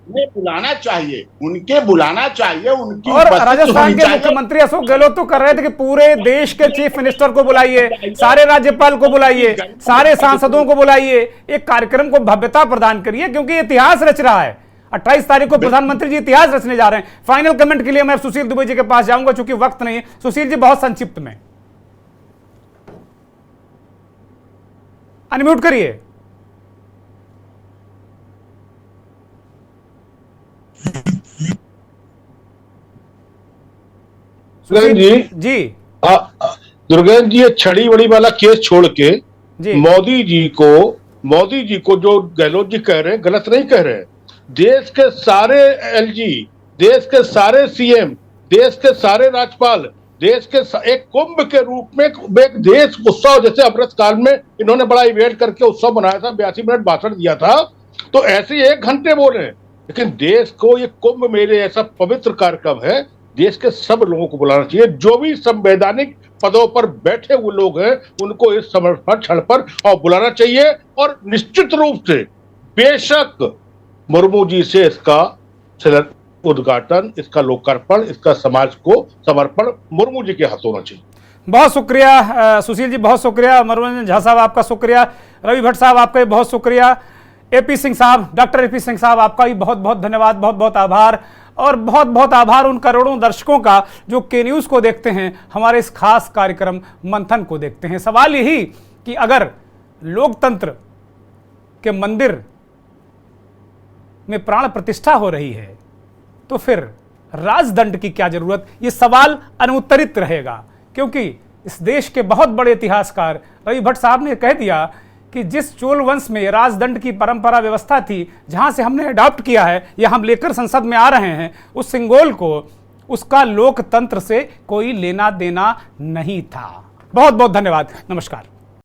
उन्हें बुलाना चाहिए, उनके बुलाना चाहिए, उनकी। और राजस्थान के मुख्यमंत्री अशोक गहलोत तो कर रहे थे कि पूरे देश के चीफ मिनिस्टर को बुलाइए, सारे राज्यपाल को बुलाइए, सारे सांसदों को बुलाइए, एक कार्यक्रम को भव्यता प्रदान करिए, क्योंकि इतिहास रच रहा है। 28 तारीख को प्रधानमंत्री जी इतिहास रचने जा रहे हैं। फाइनल कमेंट के लिए मैं सुशील दुबे जी के पास जाऊंगा, चूंकि वक्त नहीं है। सुशील जी, बहुत संक्षिप्त में अनम्यूट करिए। जी दुर्गेश जी, ये छड़ी बड़ी वाला केस छोड़ के मोदी जी को जो गहलोत जी कह रहे हैं, गलत नहीं कह रहे हैं। देश के सारे LG, देश के सारे CM, देश के सारे राज्यपाल, देश के एक कुंभ के रूप में एक देश उत्सव, जैसे अमृतकाल में इन्होंने बड़ा इवेंट करके उत्सव बनाया था, 82 मिनट भाषण दिया था, तो ऐसे 1 घंटे बोले। लेकिन देश को ये कुंभ मेले ऐसा पवित्र कार्यक्रम है, देश के सब लोगों को बुलाना चाहिए। जो भी संवैधानिक पदों पर बैठे हुए लोग हैं उनको इस समर्पण क्षण पर और बुलाना चाहिए। और निश्चित रूप से बेशक मुर्मू जी से इसका उद्घाटन, इसका लोकार्पण, इसका समाज को समर्पण मुर्मू जी के हाथ होना चाहिए। बहुत शुक्रिया सुशील जी, बहुत शुक्रिया। मनोरंजन झा साहब आपका शुक्रिया, रवि भट्ट साहब आपका भी बहुत शुक्रिया, एपी सिंह साहब, डॉक्टर एपी सिंह साहब आपका भी बहुत बहुत धन्यवाद, बहुत बहुत आभार। और बहुत बहुत आभार उन करोड़ों दर्शकों का जो के न्यूज़ को देखते हैं, हमारे इस खास कार्यक्रम मंथन को देखते हैं। सवाल यही कि अगर लोकतंत्र के मंदिर में प्राण प्रतिष्ठा हो रही है तो फिर राजदंड की क्या जरूरत? ये सवाल अनुत्तरित रहेगा, क्योंकि इस देश के बहुत बड़े इतिहासकार रवि भट्ट साहब ने कह दिया कि जिस चोल वंश में राजदंड की परंपरा व्यवस्था थी, जहां से हमने अडॉप्ट किया है या हम लेकर संसद में आ रहे हैं, उस सिंगोल को उसका लोकतंत्र से कोई लेना देना नहीं था। बहुत बहुत धन्यवाद। नमस्कार।